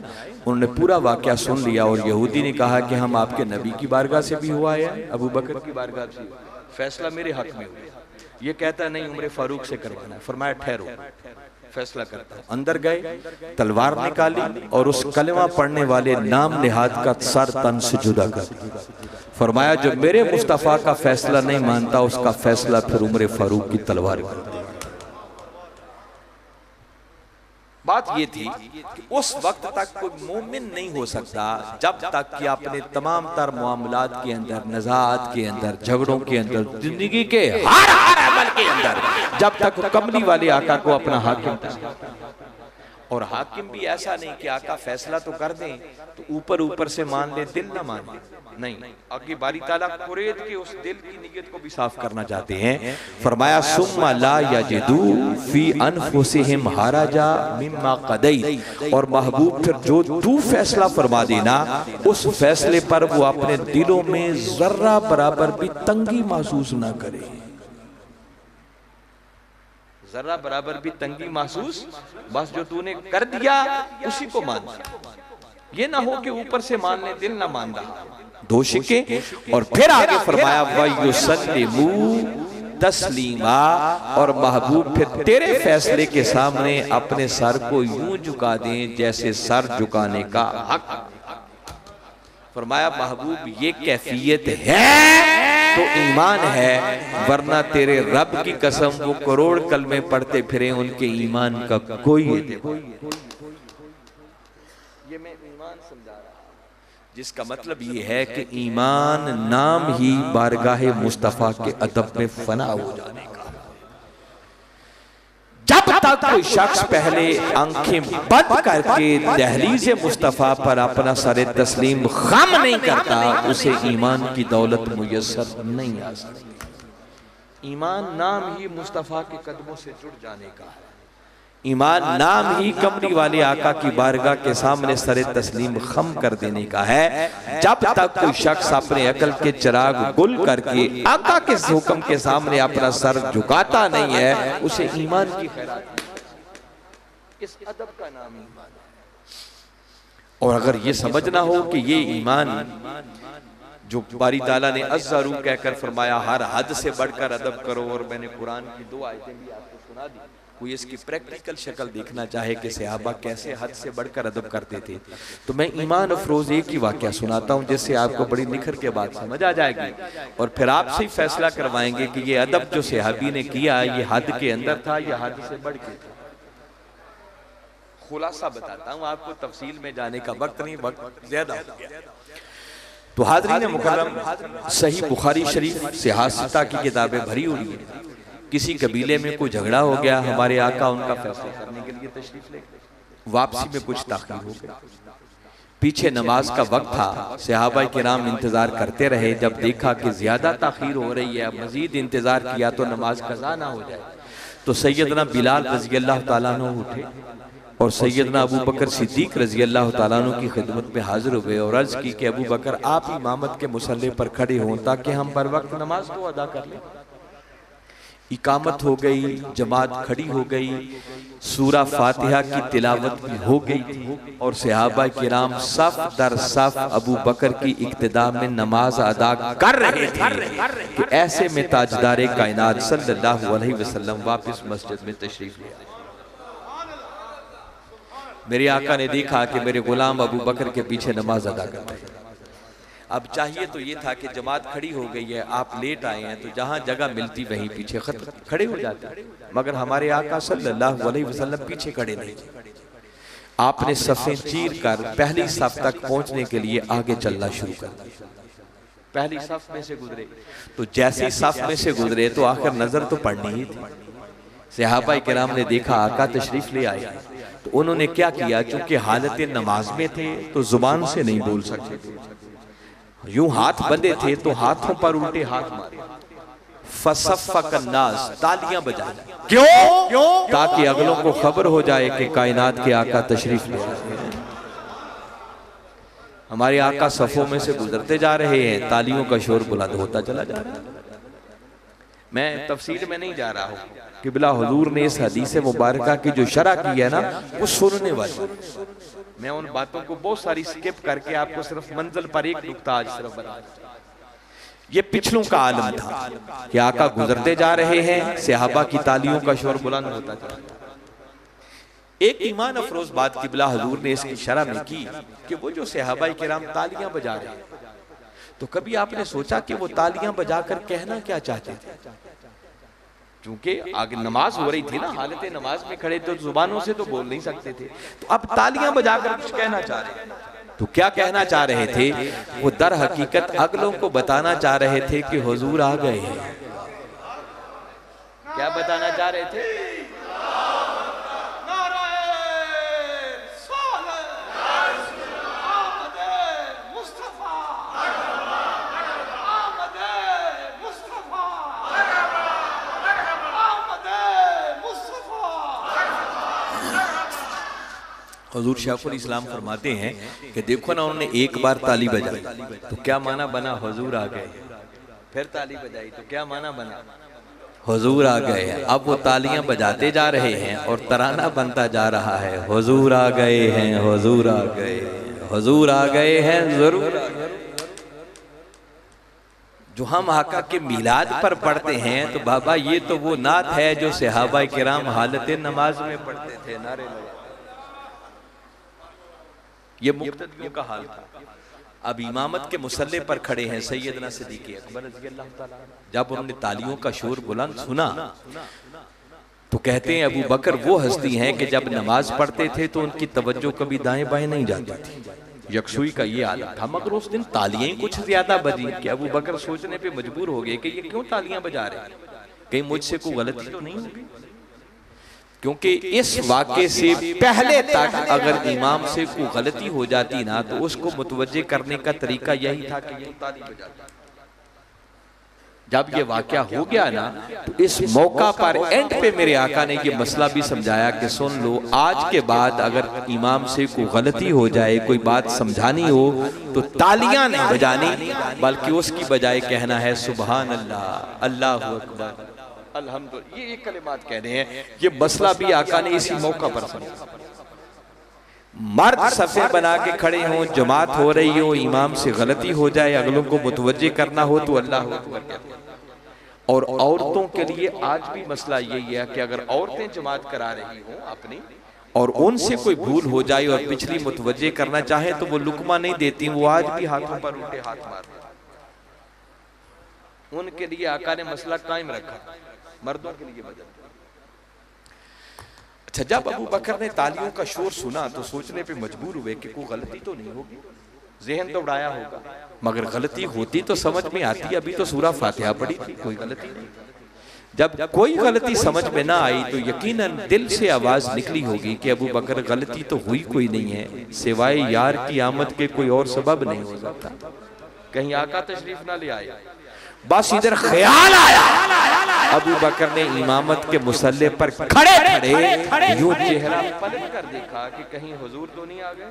उन्होंने पूरा वाकया सुन लिया और यहूदी ने कहा कि हम आपके नबी की बारगाह से भी हुआ है, अबू बकर की बारगाह से, फैसला मेरे हक में हुआ। ये कहता नहीं उमर फारूक से करवाना है। फरमाया ठहरो, फैसला करता हूं। अंदर गए, तलवार निकाली और उस कलमा पढ़ने वाले नाम निहाद का सर तन से जुदा कर दिया। फरमाया जो मेरे मुस्तफ़ा का फैसला नहीं मानता उसका फैसला फिर उमर फारूक की तलवार कर दे। बात ये थी कि उस वक्त तक कोई मोमिन नहीं हो सकता जब तक कि अपने तमाम तर मामलात के अंदर, नज़ात के अंदर, झगड़ों के अंदर, जिंदगी के हर अमल के अंदर, जब तक कमली वाले आका को अपना हाकिम था। और हाकिम भी ऐसा नहीं कि आका फैसला तो कर दें तो ऊपर ऊपर से मान ले, दिल ना माने, नहीं, आगे बारी ताला कुरैद के उस दिल की नियत को भी साफ करना चाहते हैं। फरमाया सुम्मा ला यजिदू फी अनफुसिहिम हरजा मिम्मा क़दै, और महबूब फिर जो तू फैसला फरमा देना उस फैसले पर वो अपने दिलों में जर्रा बराबर भी तंगी महसूस ना करे, जरा बराबर भी तंगी महसूस, बस जो तूने कर दिया उसी को मान। ये ना हो कि ऊपर से मान ले, दिल ना मान रहा, दो शिके। और फिर आगे फरमाया वयुसल्लिमू तस्लीमा, और महबूब फिर तेरे फैसले के सामने अपने सर को यूं झुका दें जैसे सर झुकाने का हक। फरमाया महबूब ये कैफियत है तो ईमान है, वरना तेरे रब की कसम वो करोड़ कलमे पढ़ते फिरे, उनके ईमान का कोई ये मैं ईमान समझा रहा, जिसका मतलब ये है कि ईमान नाम ही बारगाह मुस्तफा के अदब में फना हो जाने का। जब तक कोई शख्स पहले आंखें बंद करके दहलीज मुस्तफा पर अपना सर तस्लीम खम नहीं करता, उसे ईमान की दौलत मुयस्सर नहीं आ सकती। ईमान नाम ही मुस्तफा के कदमों से जुड़ जाने का है, ईमान नाम ही कमली वाले आका की बारगाह के सामने सर तस्लीम खम कर देने का है। जब तक कोई शख्स अपने अकल के चिराग गुल करके आका के हुक्म के सामने अपना सर झुकाता नहीं है, उसे ईमान की खैरात, इस अदब का नाम ईमान है। और अगर ये समझना हो कि ये ईमान जो बारी ताला ने अज़्ज़रू कहकर फरमाया हर हद से बढ़कर अदब करो, और मैंने कुरान की 2 आयतें भी आपको सुना दी, कोई इसकी प्रैक्टिकल शक्ल देखना चाहे कि सहाबा कैसे हद से बढ़कर अदब करते थे, तो मैं ईमान अफरोज एक ही वाकया सुनाता हूँ जिससे आपको बड़ी निखर के बात समझ आ जाएगी, और फिर आपसे ही फैसला करवाएंगे कि ये अदब जो सहाबी ने किया ये हद के अंदर था या हद से बढ़ के था। खुलासा बताता हूँ आपको, तफसील में जाने का वक्त नहीं, वक्त ज्यादा हो गया। तो हाज़रीन मुकर्रम, सही बुखारी शरीफ सियासता की किताबें भरी हुई है। किसी कबीले में कोई झगड़ा हो गया, हमारे आका उनका फैसला करने के लिए तशरीफ ले गए, वापसी में कुछ ताख़ीर हो गई, पीछे नमाज का वक्त था, सहाबा किराम इंतजार करते रहे। जब देखा कि ज्यादा ताख़ीर हो रही है, मजीद इंतजार किया तो नमाज कज़ा ना हो जाए, तो सैयदना बिलाल रज़ी अल्लाह तआला अन्हु उठे और सैयदना अबू बकर सिद्दीक रज़ी अल्लाह तआला अन्हु की खिदमत में हाजिर हुए और अर्ज की कि अबू बकर आप इमामत के मुसल्ले पर खड़े हों ताकि हम बर वक्त नमाज को अदा कर लें। इकामत हो गई, जमात खड़ी हो गई, सूरा फातिहा की तिलावत भी हो गई थी और सहाबा किराम सफ दर सफ अबू बकर की इक्तिदा में नमाज अदा कर रहे थे कि ऐसे में ताजदारे कायनात सल्लल्लाहु अलैहि वसल्लम वापस मस्जिद में तशरीफ ले आए। मेरे आका ने देखा कि मेरे गुलाम अबू बकर के पीछे नमाज अदा करते हैं। अब चाहिए तो ये था कि जमात खड़ी हो गई है, आप लेट आए हैं, तो जहां जगह मिलती वहीं पीछे खड़े हो जाते, मगर हमारे आका सल्लल्लाहु अलैहि वसल्लम पीछे खड़े नहीं। आपने सफ़ें चीर कर पहली सफ तक पहुंचने के लिए आगे चलना शुरू कर दिया। पहली सफ में से गुजरे तो जैसी सफ में से गुजरे तो आखिर नजर तो पड़नी ही थी। सहाबा किराम ने देखा आका तशरीफ ले आए, तो उन्होंने क्या किया, चूंकि हालत नमाज में थे तो जुबान से नहीं बोल सकते थे, यूं हाथ बंधे थे तो हाथों पर उल्टे हाथ मारे, फसफ़्फ़कन्नास, तालियां बजाई, क्यों? ताकि अगलों को खबर हो जाए कि कायनात के आका तशरीफ ले आए। हमारे आका सफों में से गुजरते जा रहे हैं, तालियों का शोर बुलंद होता चला जा रहा है। मैं तफसीर में नहीं जा रहा हूँ, किबला हुजूर ने इस हदीस मुबारका की जो शरह की है ना, वो सुनने वाली। मैं उन बातों को बहुत सारी स्किप करके आपको सिर्फ मंजिल पर एक नुक्ता आज सिर्फ बता। ये पिछलों का आलम था कि आका गुजरते जा रहे हैं, सहाबा की तालियों का शोर बुलंद होता जा रहा है। एक ईमान अफरोज बात किबला हुजूर ने इसकी शरह में की कि वो जो सहाबा किराम तालियां बजा रहे हैं, तो कभी आपने सोचा कि वो तालियां बजाकर कहना क्या चाहते थे? क्योंकि आगे नमाज हो रही थी ना, हालत नमाज में खड़े तो जुबानों से तो बोल नहीं सकते थे, तो अब तालियां बजाकर कुछ कहना चाह रहे हैं। तो क्या कहना चाह रहे थे? वो दर हकीकत अगलों को बताना चाह रहे थे कि हुजूर आ गए हैं। क्या बताना चाह रहे थे? हुजूर शाहुल इस्लाम फरमाते हैं कि देखो ना, उन्होंने एक बार ताली बजाई तो क्या माना बना? हुजूर आ गए। फिर ताली बजाई तो क्या माना बना? हुजूर आ गए। अब वो तालियां बजाते जा रहे हैं और तराना बनता जा रहा है, हुजूर आ गए हैं, हुजूर आ गए, हुजूर आ गए हैं, जरूर। जो हम आका के मिलाद पर पढ़ते हैं तो बाबा ये तो वो नात है जो सहाबा किराम हालत नमाज में पढ़ते थे, नारे लगा। ये मुक्तदियों का हाल था। अब इमामत के मुसल्ले पर खड़े हैं सैयदना सिद्दीक़ अकबर रज़ियल्लाहु ताला। जब उन्होंने तालियों का शोर बुलंद सुना तो कहते हैं अबू बकर वो हस्ती हैं कि जब नमाज पढ़ते थे तो उनकी तवज्जो कभी दाएं बाएं नहीं जाती थी। यकसुई का ये आदत था, मगर उस दिन तालियां ही कुछ ज्यादा बजी कि अबू बकर सोचने पे मजबूर हो गए कि ये क्यों तालियां बजा रहे हैं, कहीं मुझसे कोई गलती तो नहीं होगी। क्योंकि इस वाक़े से पहले तक अगर इमाम से कोई गलती हो जाती ना तो उसको मुतवज्जे करने का तरीका यही था कि ये ताली बजाता। जब ये वाक़या हो गया ना तो इस मौका पर एंड पे मेरे आका ने ये मसला भी समझाया कि सुन लो, आज के बाद अगर इमाम से कोई गलती हो जाए, कोई बात समझानी हो तो तालियां नहीं बजानी, बल्कि उसकी बजाय कहना है सुभान अल्लाह, अल्लाहु अकबर, अल्हम्दुलिल्लाह। ये एक कलिमात कह रहे हैं। ये मसला भी आका ने इसी मौका पर समझा। मर्द सफे बना के खड़े हों, जमात हो रही हो, इमाम से गलती हो जाए, अगलों को मुतवज्जे करना हो तो अल्लाहु अकबर कहते हैं। और औरतों के लिए आज भी मसला यही है कि अगर औरतें जमात करा रही हो अपनी और उनसे कोई भूल हो जाए और पिछली मुतवज्जे करना चाहे तो वो लुकमा नहीं देती, वो आज भी हाथों पर उल्टे हाथ मारते। उनके लिए आका ने मसला कायम रखा, मर्दों के लिए बदल। अच्छा, जब अबू बकर ने तालियों का शोर सुना तो सोचने पे मजबूर हुए कि कोई गलती तो नहीं होगी, ज़हन तो उड़ाया होगा, मगर गलती होती तो समझ में आती। अभी तो सूरा फातिहा पढ़ी थी, कोई गलती नहीं। जब कोई गलती समझ में ना आई तो यकीनन दिल से आवाज निकली होगी कि अबू बकर गलती तो हुई कोई नहीं है, सिवाय यार की आमद के कोई और सबब नहीं हो सकता, कहीं आका तशरीफ ना ले आए। बस इधर ख्याल आया, अबू बकर ने इमामत के मुसल्ले पर खड़े खड़े यूं चेहरा पलट कर देखा कि कहीं हुजूर तो नहीं आ गए।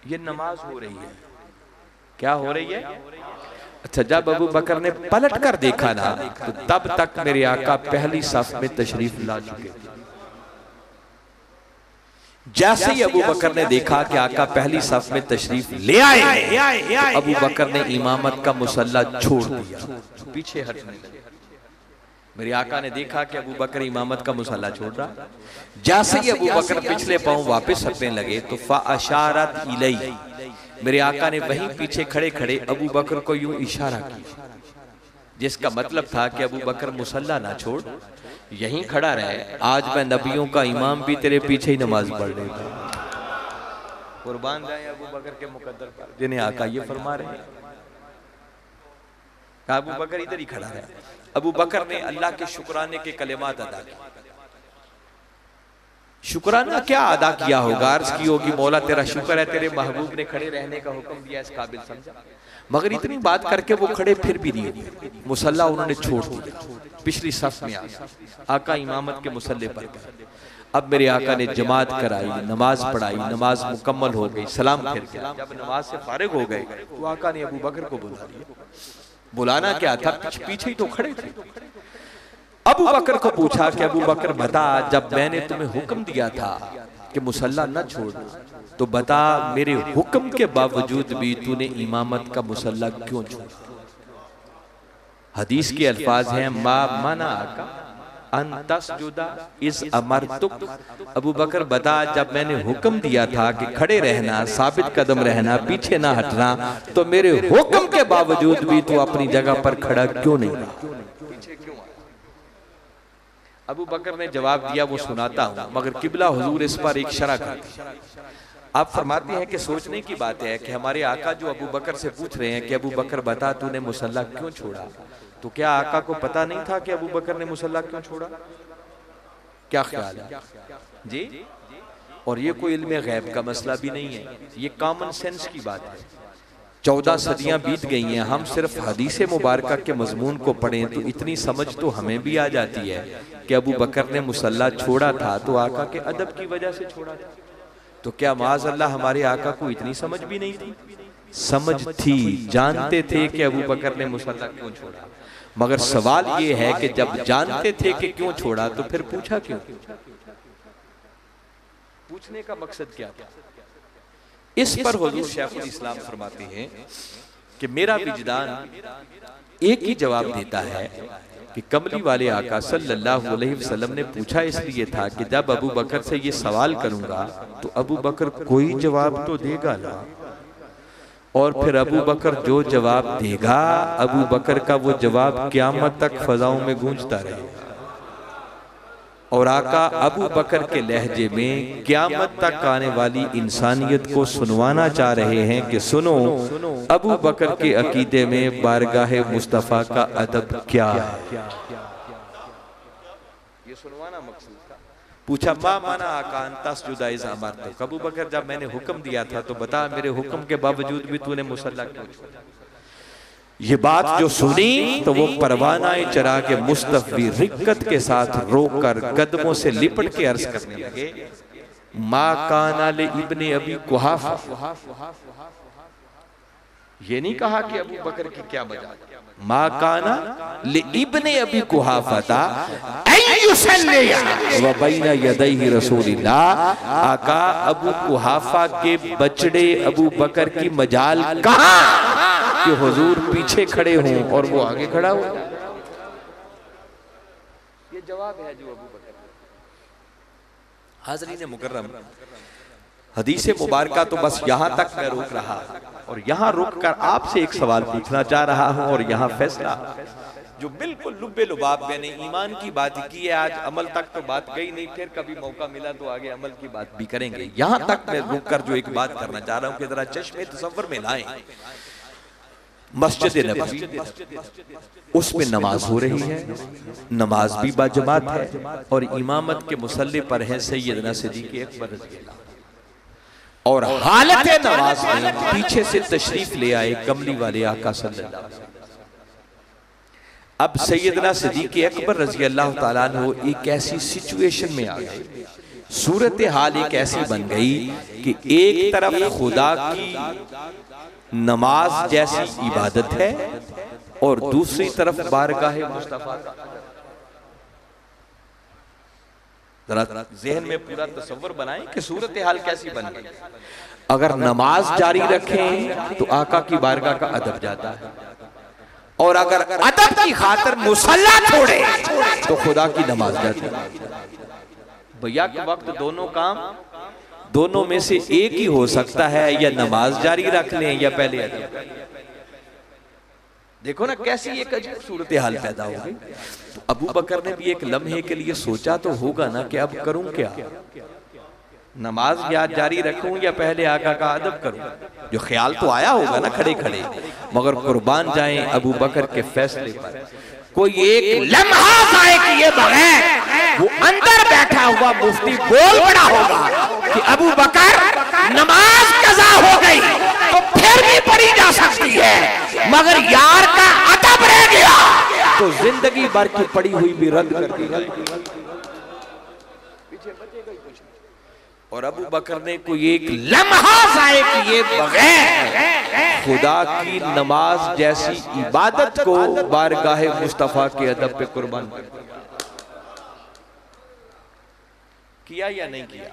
ये नमाज हो रही है, क्या हो रही है? अच्छा, जब अबू बकर ने पलट कर देखा ना तो तब तक मेरे आका पहली सफ में तशरीफ ला चुके थे। जैसे ही अबू बकर ने देखा कि आका पहली सफ में तशरीफ ले आए, अबू बकर ने इमामत का मुसल्ला छोड़ दिया, पीछे हटने लगे। मेरे आका ने देखा कि अबू बकर इमामत का मुसल्ला छोड़ रहा। जैसे ही अबू बकर पिछले पांव वापस हटने लगे तो फ़अशारत इलैहि, मेरे आका ने वहीं पीछे खड़े खड़े अबू बकर को यूं इशारा किया, जिसका मतलब था कि अबू बकर मुसल्ला ना छोड़, यहीं खड़ा रहे, आज मैं नबियों का इमाम भी तेरे पीछे ही नमाज पढ़ लेगा। कुर्बान जाए अबू बकर के मुकद्दर पर, जिन्हें आका ये फरमा रहे हैं। अबू बकर इधर ही खड़ा रहा। अबू बकर ने अल्लाह के शुक्राने के कलिमात अदा किए। शुक्राना क्या अदा किया होगा? अर्ज की होगी मौला तेरा शुक्र है, तेरे महबूब ने खड़े रहने का हुक्म दिया, इस काबिल समझा। मगर इतनी बात करके वो खड़े फिर भी नहीं हुए, मुसल्ला उन्होंने छोड़ दिया, पिछली सफ में आका इमामत के मुसल्ले पर। अब मेरे आका ने जमात कराई, नमाज पढ़ाई, नमाज मुकम्मल हो गई, सलाम फिर गया। जब नमाज से फारिग हो गए तो आका ने अबू बकर को बुला लिया, बुलाना क्या था, पीछे ही तो खड़े थे। अबू बकर को पूछा कि अबू बकर बता, जब मैंने तुम्हें हुक्म दिया था कि मुसल्ला न छोड़ना, तो बता मेरे हुक्म के बावजूद भी तूने इमामत का मुसल्ला क्यों छोड़ा? हदीस के अल्फाज हैं, मा मना का अंतस्जुदा इस अमरतुक। अबू बकर बता, जब मैंने हुक्म दिया था कि खड़े रहना, साबित कदम रहना, पीछे ना हटना, तो मेरे हुक्म के बावजूद भी तू अपनी जगह पर खड़ा क्यों नहीं रहा? अबू बकर ने जवाब दिया, वो सुनाता हूं, मगर किबला हुजूर इस पर एक शरह करते। आप फरमाते हैं कि सोचने की बात है कि हमारे आका जो अबू बकर से पूछ रहे हैं कि अबू बकर बता तूने मुसल्ला क्यों छोड़ा, तो क्या आका को पता नहीं था कि अबू बकर ने मुसल्ला क्यों छोड़ा? क्या ख्याल है जी? और ये कोई इल्म गैब का मसला भी नहीं है, ये कॉमन सेंस की बात है। 14 सदियां बीत गई हैं, हम सिर्फ हदीस मुबारका के मजमून को पढ़ें तो इतनी समझ तो हमें भी आ जाती है कि अबू बकर ने मुसल्ला छोड़ा था तो आका के अदब की वजह से छोड़ा था। तो क्या माज़ अल्लाह हमारे आका को इतनी समझ भी नहीं थी? समझ थी, जानते थे कि अबू बकर ने मुसल्ला क्यों छोड़ा, मगर सवाल ये है कि जब जानते थे कि क्यों छोड़ा तो फिर पूछा क्यों? पूछने का मकसद क्या था? इस पर हुजूर शेखुल इस्लाम फरमाते हैं कि मेरा विजदान एक ही जवाब देता है कि कमली वाले आका सल्लल्लाहु अलैहि वसल्लम ने पूछा इसलिए था कि जब अबू बकर से ये सवाल करूंगा तो अबू बकर कोई जवाब तो देगा ना, और फिर अबू बकर जो जवाब देगा, अबू बकर का वो जवाब क़यामत तक फजाओं में गूंजता रहेगा। और आका अबू बकर के लहजे में क़यामत तक आने वाली इंसानियत को सुनवाना चाह रहे हैं कि सुनो, अबू बकर के अकीदे में बारगाहे मुस्तफ़ा का अदब क्या है, ये सुनवाना मकसद था। पूछा मा माना आका अंतस्जुदा इज़ अमरतुक, अबू बकर जब मैंने हुक्म दिया था तो बता मेरे हुक्म के बावजूद भी तूने मुसल्ला क्यों छोड़ा? ये बात जो सुनी तो वो परवानाए चरा के मुस्तफ़ी रिक्कत के साथ रोकर कदमों से लिपट के अर्ज करने लगे, मा काना ले इब्ने अबी कुहाफा। ये नहीं कहा कि अबू बकर की क्या वजह, मा काना ले इब्ने अबी कुहाफा था व बैना यदैहि रसूलिल्लाह। आका अबू कुहाफा के बचड़े अबू बकर की मजाल कहां कि हुजूर पीछे खड़े हों और वो आगे खड़ा हो? ये जवाब है जो अबू बकर। हाज़रीन मुकर्रम, हदीस मुबारका तो बस यहां तक मैं रोक रहा और यहां रुक कर आपसे एक सवाल पूछना चाह रहा हूं, और यहां फैसला जो बिल्कुल लुब्बे लुबाब मैंने ईमान की बात की है, आज अमल तक तो बात गई नहीं, फिर कभी मौका मिला तो आगे अमल की बात भी करेंगे। यहां तक मैं रुक कर जो एक बात करना चाह रहा हूं कि जरा चश्मे तसव्वुर में लाएं, मस्जिद नबवी, उसमें नमाज हो रही है, नमाज भी बाजमात है, और इमामत के मुसल्ले पर है सैयदना सिद्दीक़ अकबर रज़ियल्लाहु, और हालत नमाज में पीछे से तशरीफ ले आए कमली वाले आका सल्लल्लाहु अलैहि वसल्लम। अब सैयदना सिद्दीक़ अकबर रज़ियल्लाहु ताला अन्हु एक ऐसी सिचुएशन में आ गए, सूरत हाल एक ऐसी बन गई कि एक तरफ खुदा की नमाज जैसी इबादत है और दूसरी तरफ बारगाहे मुस्तफा का। जरा ज़हन में पूरा तसव्वुर बनाएं कि सूरत हाल कैसी बन गई। अगर नमाज जारी रखें तो आका की बारगाह का अदब जाता है, और अगर अदब की खातिर मुसल्ला छोड़े तो खुदा की नमाज जाती है। भैया के वक्त दोनों काम, दोनों में से एक ही हो सकता है, या नमाज जारी रख लें या पहले अदब। देखो ना कैसी एक अजीब सूरत हाल पैदा हो गई। तो अबू बकर ने भी एक लम्हे के लिए सोचा तो होगा ना कि अब करूं क्या, नमाज याद जारी रखूं या पहले आका का अदब करूं? जो ख्याल तो आया होगा ना खड़े खड़े, मगर कुर्बान जाएं अबू बकर के फैसले पर। कोई एक लम्हा जाए कि ये बगैर वो अंदर बैठा हुआ मुफ्ती बोल पड़ा होगा कि अबू बकर नमाज कज़ा हो गई तो फिर भी पढ़ी जा सकती है, मगर यार का अदब रह गया तो जिंदगी भर की पड़ी हुई भी रद्द कर दी। और अबू बकर ने कोई एक लम्हा ज़ाया किए बगैर खुदा की नमाज जैसी इबादत को बारगाहे मुस्तफा के अदब पे कुर्बान किया या नहीं किया।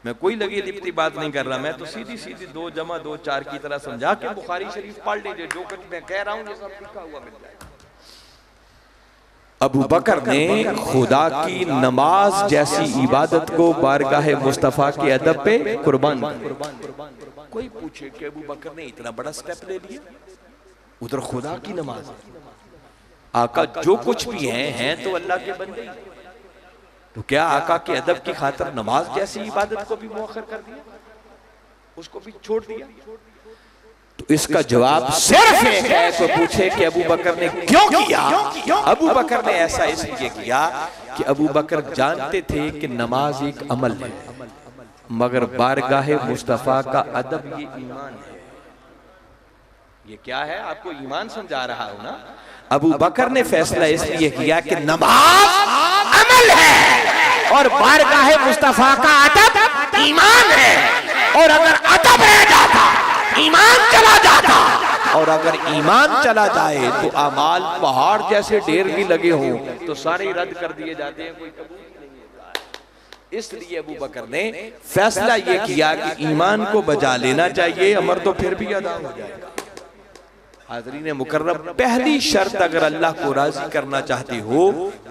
मैं कोई लगी लिपटी बात नहीं कर रहा, मैं तो सीधी सीधी 2 जमा 2 4 की तरह समझा के बुखारी शरीफ पढ़ लीजिए, जो कुछ मैं कह रहा हूं ये सब लिखा हुआ मिल जाएगा। अबू बकर ने खुदा की नमाज जैसी इबादत को बारगाहे मुस्तफा के अदब पे कुर्बान। कोई पूछे कि अबू बकर ने इतना बड़ा स्टेप ले लिया, उधर खुदा की नमाज, आका जो कुछ भी हैं तो अल्लाह के बंदे, तो क्या आका के अदब की खातिर नमाज जैसी इबादत को भी मुअख्खर कर दिया, उसको भी छोड़ दिया? तो इसका जवाब सिर्फ एक है। तो पूछे कि अबू बकर ने क्यों किया? अबू बकर ने ऐसा इसलिए किया कि अबू बकर जानते थे कि नमाज एक अमल है, मगर बारगाहे मुस्तफा का अदब ये ईमान है। ये क्या है? आपको ईमान समझा रहा हूं ना। अबू बकर ने फैसला इसलिए किया कि नमाज अमल है और बारगाहे मुस्तफा का अदब ईमान है, और अगर अदब रह जाता ईमान चला जाता, और अगर ईमान चला जाए तो अमाल पहाड़ जैसे ढेर भी लगे हों तो सारे रद्द कर दिए जाते हैं, कोई कबूल नहीं होता। इसलिए अबू बकर ने फैसला ये किया कि ईमान को बचा लेना चाहिए, अमर तो फिर भी अदा हो जाएगा। हाज़रीन मुकर्रम, पहली शर्त अगर अल्लाह को राजी करना चाहते हो,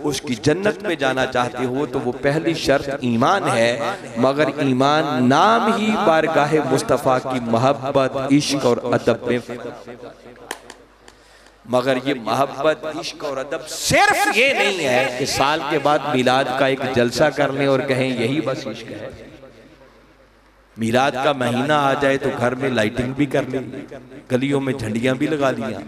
उसकी जन्नत में जाना चाहते हो, तो वो पहली शर्त ईमान है। मगर ईमान नाम ही बारगाहे मुस्तफ़ा की मोहब्बत, इश्क और अदब में, मगर ये मोहब्बत, इश्क और अदब सिर्फ ये नहीं है कि साल के बाद मिलाद का एक जलसा कर लें और कहें यही बस इश्क है। मिलाद का महीना आ जाए तो घर में लाइटिंग भी कर ली, गलियों में झंडियां भी लगा लिया,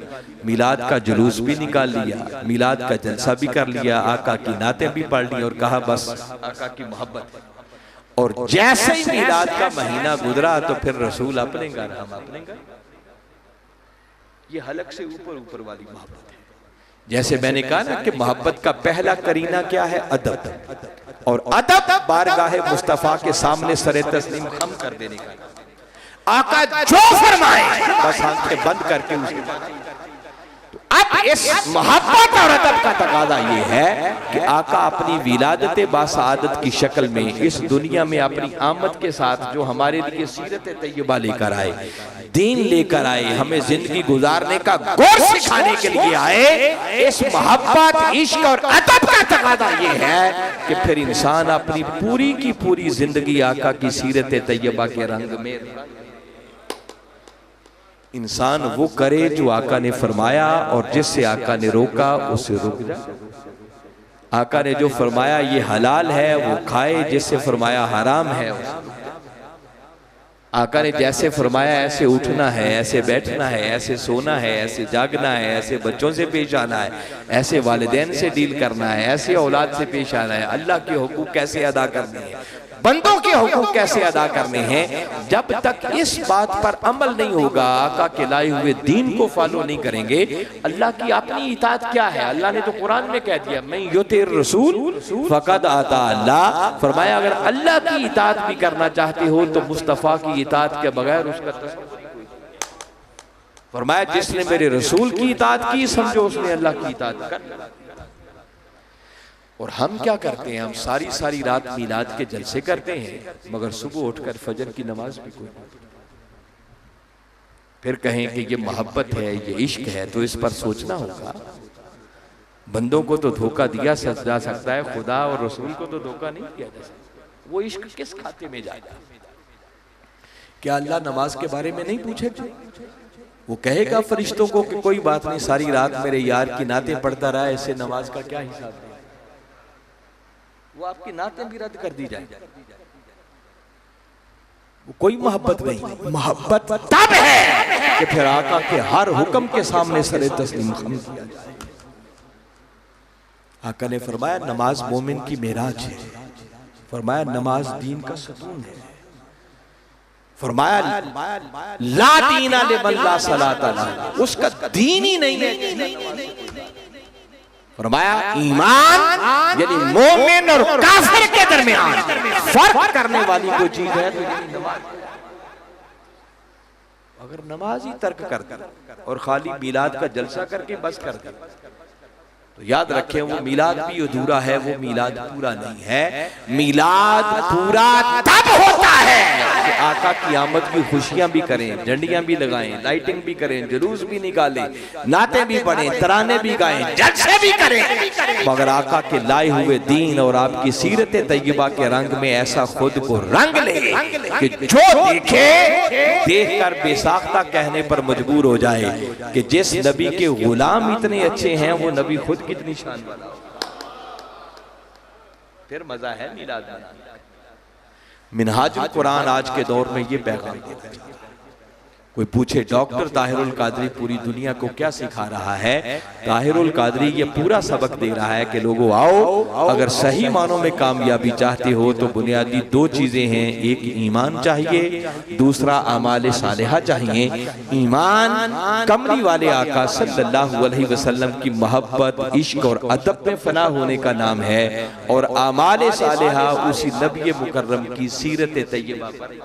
मिलाद का जुलूस भी निकाल लिया, मिलाद का जलसा भी कर लिया, आका की नातें भी पढ़ ली और कहा बस आका की मोहब्बत है। और जैसे ही मिलाद का महीना गुजरा तो फिर रसूल अपने घर, हम अपने घर। ये हलक से ऊपर ऊपर वाली मोहब्बत है। जैसे मैंने कहा ना कि मोहब्बत का पहला करीना क्या है? अदब। और अदब बारगाहे मुस्तफा के सामने सरे तस्लीम खम कर देने का। आका जो फरमाए बस आंखें बंद करके उसके। अब इस मोहब्बत और अदब का तकाजा ये है कि आका अपनी विलादत बासआदत की शक्ल में इस दुनिया में अपनी आमद के साथ जो हमारे लिए सीरत तैयबा लेकर आए, दीन लेकर आए, हमें जिंदगी गुजारने का गुर सिखाने के लिए आए। इस मोहब्बत, इश्क और अदब का तकाजा ये है कि फिर इंसान अपनी पूरी की पूरी जिंदगी आका की सीरत तैयबा के रंग में, इंसान वो करे जो आका ने फरमाया और जिससे आका ने रोका उससे रुक जाए। आका ने जो फरमाया ये हलाल है वो खाए, जिससे फरमाया हराम है। आका ने जैसे फरमाया ऐसे उठना है, ऐसे बैठना है, ऐसे सोना है, ऐसे जागना है, ऐसे बच्चों से पेश आना है, ऐसे वालिदैन से डील करना है, ऐसे औलाद से पेश आना है, अल्लाह के हुकूक कैसे अदा करने हैं, बंदों के हुकूक कैसे अदा करने हैं। जब तक इस बात पर अमल नहीं होगा, आका के लाए हुए दीन को फॉलो नहीं करेंगे, अल्लाह की अपनी इताअत क्या है? अल्लाह ने तो कुरान में कह दिया मैं युतिर रसूल फकद आता अल्लाह। फरमाया अगर अल्लाह की इताअत भी करना चाहते हो तो मुस्तफ़ा की इताअत के बगैर उसका तस्वुर। फरमाया जिसने मेरे रसूल की इताअत की समझो उसने अल्लाह की इताअत कर। और हम क्या करते हैं? हम सारी सारी रात मिलाद के जलसे करते हैं, मगर सुबह उठकर फजर की नमाज भी कोई, फिर कहें कि ये मोहब्बत है, ये इश्क है, तो इस पर सोचना होगा। बंदों को तो धोखा दिया जा सकता है, खुदा और रसूल को तो धोखा नहीं दिया जा सकता। वो इश्क किस खाते में जाएगा? क्या अल्लाह नमाज के बारे में नहीं पूछेगा? वो कहेगा फरिश्तों को कि कोई बात नहीं, सारी रात मेरे यार की नातें पढ़ता रहा, इससे नमाज का क्या हिसाब है? वो आपकी नातें भी रद्द कर दी जाए। वो कोई मोहब्बत नहीं। मोहब्बत तब है कि फिर आका के हर हुक्म के सामने सरे तस्लीम खम किया जाए। आका ने फरमाया नमाज मोमिन की मेराज है, फरमाया नमाज दीन का सतून है, फरमाया ला दीना लिमन ला सलात ला, उसका दीन ही नहीं है। फरमाया ईमान यानी मोमिन और काफिर के दरमियान फर्क करने वाली कोई चीज है तो यही नमाज। अगर नमाज ही तर्क कर दी और खाली मिलाद का जलसा करके बस कर दी तो याद रखें वो मिलाद भी अधूरा है, वो मिलाद पूरा नहीं है। मिलाद पूरा तब होता है कि आका की आमद की खुशियां भी करें, झंडियां भी लगाएं, लाइटिंग भी करें, जुलूस भी निकालें, नाते भी पढ़ें, तराने भी गाएं, जलसे भी करें, मगर आका के लाए हुए दीन और आपकी सीरत तैयबा के रंग में ऐसा खुद को रंग ले कि जो देखे देखकर बेसाख्ता कहने पर मजबूर हो जाए कि जिस नबी के गुलाम इतने अच्छे हैं वो नबी खुद कितनी शान वाला हो। फिर मजा है मिलाद में। मिनहाजुल कुरान आज के दौर में ये पैगाम देता है। कोई पूछे डॉक्टर ताहिरुल कादरी पूरी दुनिया को क्या सिखा रहा है? ताहिरुल कादरी ये पूरा सबक दे रहा है कि लोगों आओ, अगर सही मानों में कामयाबी चाहते हो तो बुनियादी दो चीजें हैं, एक ईमान चाहिए, दूसरा आमाल सालिहा चाहिए। ईमान कमली वाले आका सल्लल्लाहु अलैहि वसल्लम की मोहब्बत, इश्क और अदब में फना होने का नाम है, और आमाल सालिहा उसी नबी मुकर्रम की सीरत तैयबा पर।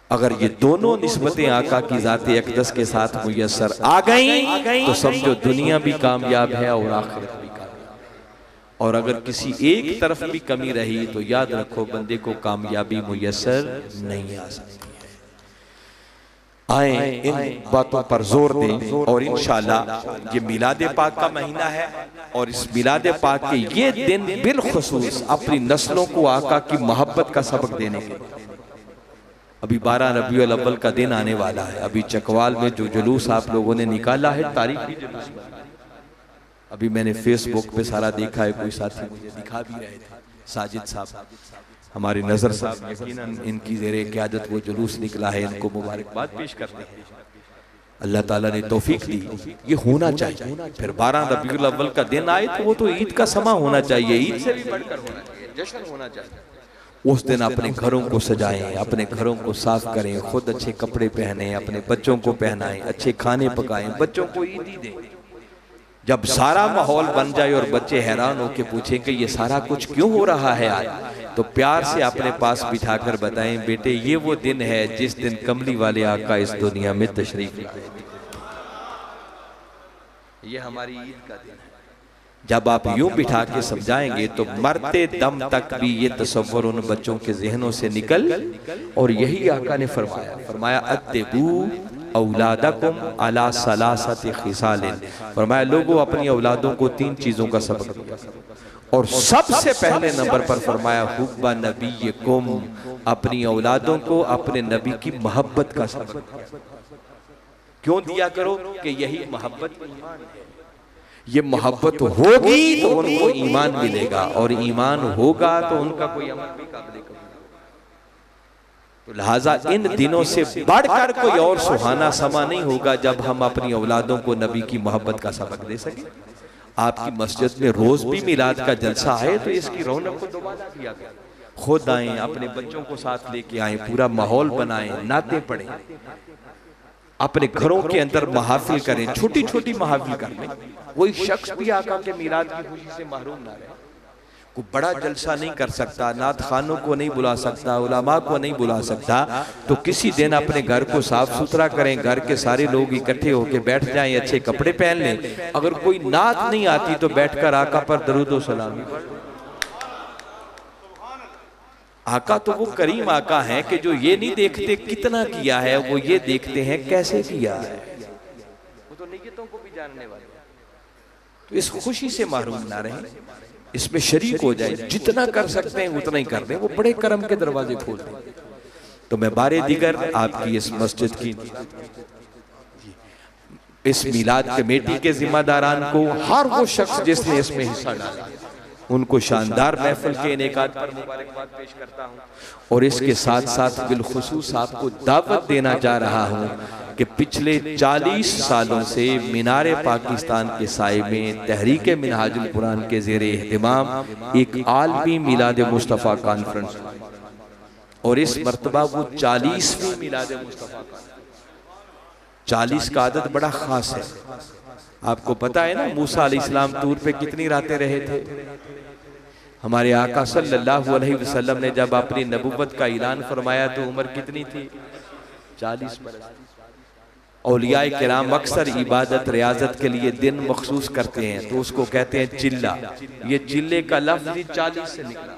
अगर ये दोनों निस्बतें आका की ज़ाते अक़दस के साथ मुयस्सर आ गई तो समझो दुनिया भी कामयाब है और आखिरत भी कामयाब। और अगर किसी एक तरफ भी कमी रही तो याद रखो बंदे को कामयाबी मुयस्सर नहीं आ सकती है। आए इन बातों पर जोर दें और इंशाअल्लाह ये मिलाद पाक का महीना है और इस मिलाद पाक के ये दिन बिलखुसूस अपनी नस्लों को आका की मोहब्बत का सबक देने के। अभी 12 रबीउल अव्वल का दिन आने वाला है। अभी चकवाल में जो जुलूस आप लोगों ने निकाला है तारीखी जुलूस, अभी मैंने फेसबुक पे सारा देखा है, कोई साथी मुझे दिखा भी रहे थे, साजिद साहब हमारी नजर साहब, यकीनन इनकी ज़ेरे क़यादत वो जुलूस निकला है, इनको मुबारकबाद पेश करते हैं। अल्लाह ताला ने तौफीक दी, ये होना चाहिए। फिर 12 रबीउल अव्वल का दिन आए तो वो तो ईद का समा होना चाहिए, ईद से भी बढ़कर होना चाहिए, जश्न होना चाहिए। उस दिन अपने घरों को सजाएं, अपने घरों को साफ करें, खुद अच्छे कपड़े पहने, अपने बच्चों को पहनाएं, अच्छे खाने पकाएं, बच्चों को ईदी दें। जब सारा माहौल बन जाए और बच्चे हैरान होकर पूछें कि ये सारा कुछ क्यों हो रहा है आज, तो प्यार से अपने पास बिठाकर बताएं बेटे ये वो दिन है जिस दिन कमली वाले आका इस दुनिया में तशरीफ लाए। ये हमारी ईद का दिन है। जब आप यूं बिठा के समझाएंगे तो मरते दम तक भी ये तसव्वुर उन बच्चों के जहनों से निकल, और यही आका ने फरमाया अद्दिबू औलादकुम अला सलासति खिसालिन, फरमाया लोगों अपनी औलादों को 3 चीजों का सबक दिया, और सबसे पहले नंबर पर फरमाया हुब्बा नबीयकुम, अपनी औलादों को अपने नबी की मोहब्बत का सबक। क्यों दिया करो कि यही मोहब्बत ईमान है। ये मोहब्बत होगी तो उनको ईमान मिलेगा, और ईमान होगा तो उनका कोई अमल भी काबिल कबूल। तो लिहाजा इन दिनों से बढ़कर कोई और सुहाना समा नहीं होगा जब हम अपनी औलादों को नबी की मोहब्बत का सबक दे सके। आपकी मस्जिद में रोज भी मिलाद का जलसा है तो इसकी रौनक को दोबारा किया गया। खुद आए, अपने बच्चों को साथ लेके आए, पूरा माहौल बनाएं, नाते पढ़ें, अपने घरों के अंदर महफिल करें, छोटी छोटी महफिल करें। कोई शख्स भी आका के मिलाद की खुशी से महरूम ना रहे। कोई बड़ा जलसा नहीं कर सकता, नात खानों को नहीं बुला सकता, उलमा को नहीं बुला सकता, तो किसी दिन अपने घर को साफ सुथरा करें, घर के सारे लोग इकट्ठे होकर बैठ जाएं, अच्छे कपड़े पहन लें। अगर कोई नात नहीं आती तो बैठकर आका पर दरूद व सलामी पढ़। आका तो वो करीम आका हैं कि जो ये नहीं देखते कितना किया है, वो ये देखते हैं कैसे किया है। वो तो नियतों को भी जानने वाले। तो इस खुशी से महरूम ना रहें, इसमें शरीक हो जाए, जितना कर सकते हैं उतना ही कर दें। वो बड़े करम के दरवाजे खोल दें। तो मैं बारे दिगर आपकी इस मस्जिद की इस मिलाद कमेटी के जिम्मेदारान को, हर वो शख्स जिसने इसमें हिस्सा डाला, उनको शानदार महफिल के इनेकाद पर मुबारकबाद पेश करता हूँ। और इसके साथ साथ बिलखुसूस आपको दावत देना चाह रहा हूँ कि पिछले 40 सालों से मीनारे पाकिस्तान के साए में तहरीक मिनहाजुल कुरान के ज़ेरे एहतिमाम एक आलमी मिलाद मुस्तफ़ा कॉन्फ्रेंस, और इस मरतबा वो 40वीं मिलाद मुस्तफ़ा। 40 का आदद बड़ा खास है। आपको पता है ना मूसा अलैहिस्सलाम तूर पे कितनी रातें रहे थे। हमारे आका सल्लल्लाहु अलैहि वसल्लम ने जब अपनी नबुव्वत का ऐलान फरमाया तो उम्र कितनी थी? 40 बरस। औलिया किराम अक्सर इबादत रियाजत के लिए दिन मखसूस करते हैं तो उसको कहते हैं चिल्ला। ये चिल्ले का लफ्ज ही 40 से निकला,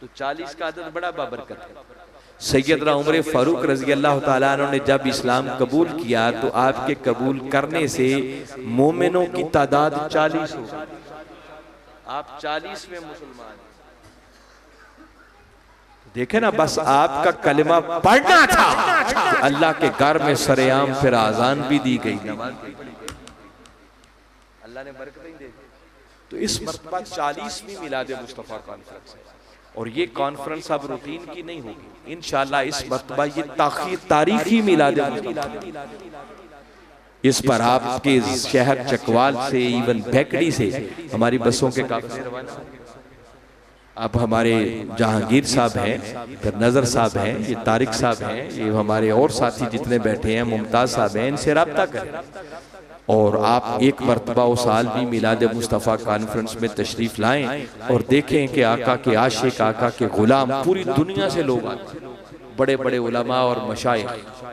तो 40 का आदत बड़ा बाबरकत है। सैयदना उमर फारूक रजी अल्लाह ताला अन्हु ने जब इस्लाम कबूल किया तो आपके कबूल करने से मोमिनों की तादाद 40 हो, आप 40 में मुसलमान। देखे ना, बस आपका कलिमा पढ़ना था तो अल्लाह के घर में सरेआम फिर आजान भी दी गई, नमाज भी पढ़ी गई, अल्लाह ने बरकत दी। तो इस मरतबा 40वीं मिलाद मुस्तफा कॉन्फ्रेंस है और ये कॉन्फ्रेंस अब रूटीन की नहीं होगी इंशाअल्लाह। इस मरतबा ये तारीखी मिलाद मुस्तफा, इस पर आपके शहर चकवाल से इवन भेकड़ी से हमारी बसों के काफिले रवाना। अब हमारे जहांगीर साहब हैं, फिर नजर साहब हैं, ये तारिक साहब हैं, ये हमारे और साथी जितने बैठे हैं, मुमताज साहब हैं, इनसे राब्ता करें और आप एक मरतबा उस आलमी मिलाद मुस्तफ़ा कॉन्फ्रेंस में तशरीफ लाएं और देखें कि आका के आशिक, आका के गुलाम पूरी दुनिया से लोग आते हैं, बड़े बड़े उलमा और मशाइख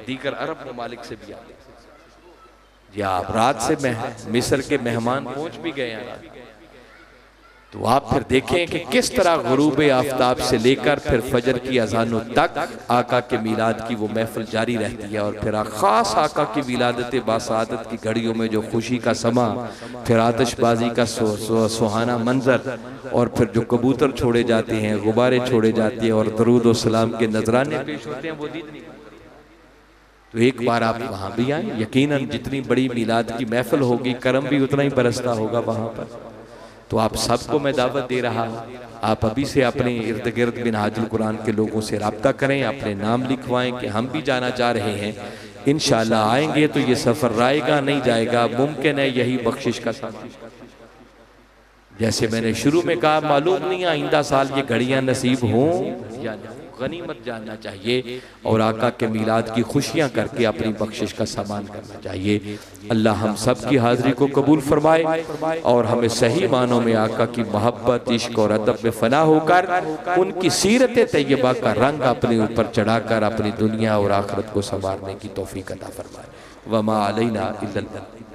दीगर अरब ममालिक से भी आते हैं। या आप रात से मिस्र के मेहमान पहुंच भी गए हैं, तो आप फिर देखें कि किस तरह गुरूब आफ्ताब से लेकर फिर फजर की अजानों तक आका के मिलाद की वो महफिल जारी रहती है। और फिर खास आका की विलादत बासादत की घड़ियों में जो खुशी का समा, फिर आतिशबाजी का सुहाना मंजर, और फिर जो कबूतर छोड़े जाते हैं, गुब्बारे छोड़े जाते हैं और दरूद और सलाम के नजराने पेश होते हैं, वो दीद नहीं। तो एक बार आप वहाँ भी आए, यकीनन जितनी बड़ी मिलाद की महफिल होगी करम भी उतना ही बरसता होगा वहाँ पर। तो आप सबको मैं दावत दे रहा हूँ, आप अभी से अपने इर्द गिर्द मिनहाजुल कुरान के लोगों से राब्ता करें, अपने नाम लिखवाएं कि हम भी जाना चाह रहे हैं। इंशाअल्लाह आएंगे तो ये सफ़र रायगा नहीं जाएगा, मुमकिन है यही बख्शिश का सामान। जैसे मैंने शुरू में कहा, मालूम नहीं आइंदा साल ये घड़ियाँ नसीब हों या नहीं, गनीमत जानना चाहिए और आका के मिलाद की खुशियाँ करके अपनी बख्शिश का सामान करना चाहिए। अल्लाह हम सब की हाजिरी को कबूल फरमाए और हमें सही मानों में आका की मोहब्बत, इश्क और अदब में फना होकर उनकी सीरत तैयबा का रंग अपने ऊपर चढ़ाकर अपनी दुनिया और आखिरत को संवारने की तौफीक अता फरमाए। वमा अलैना इल्लल बलाग।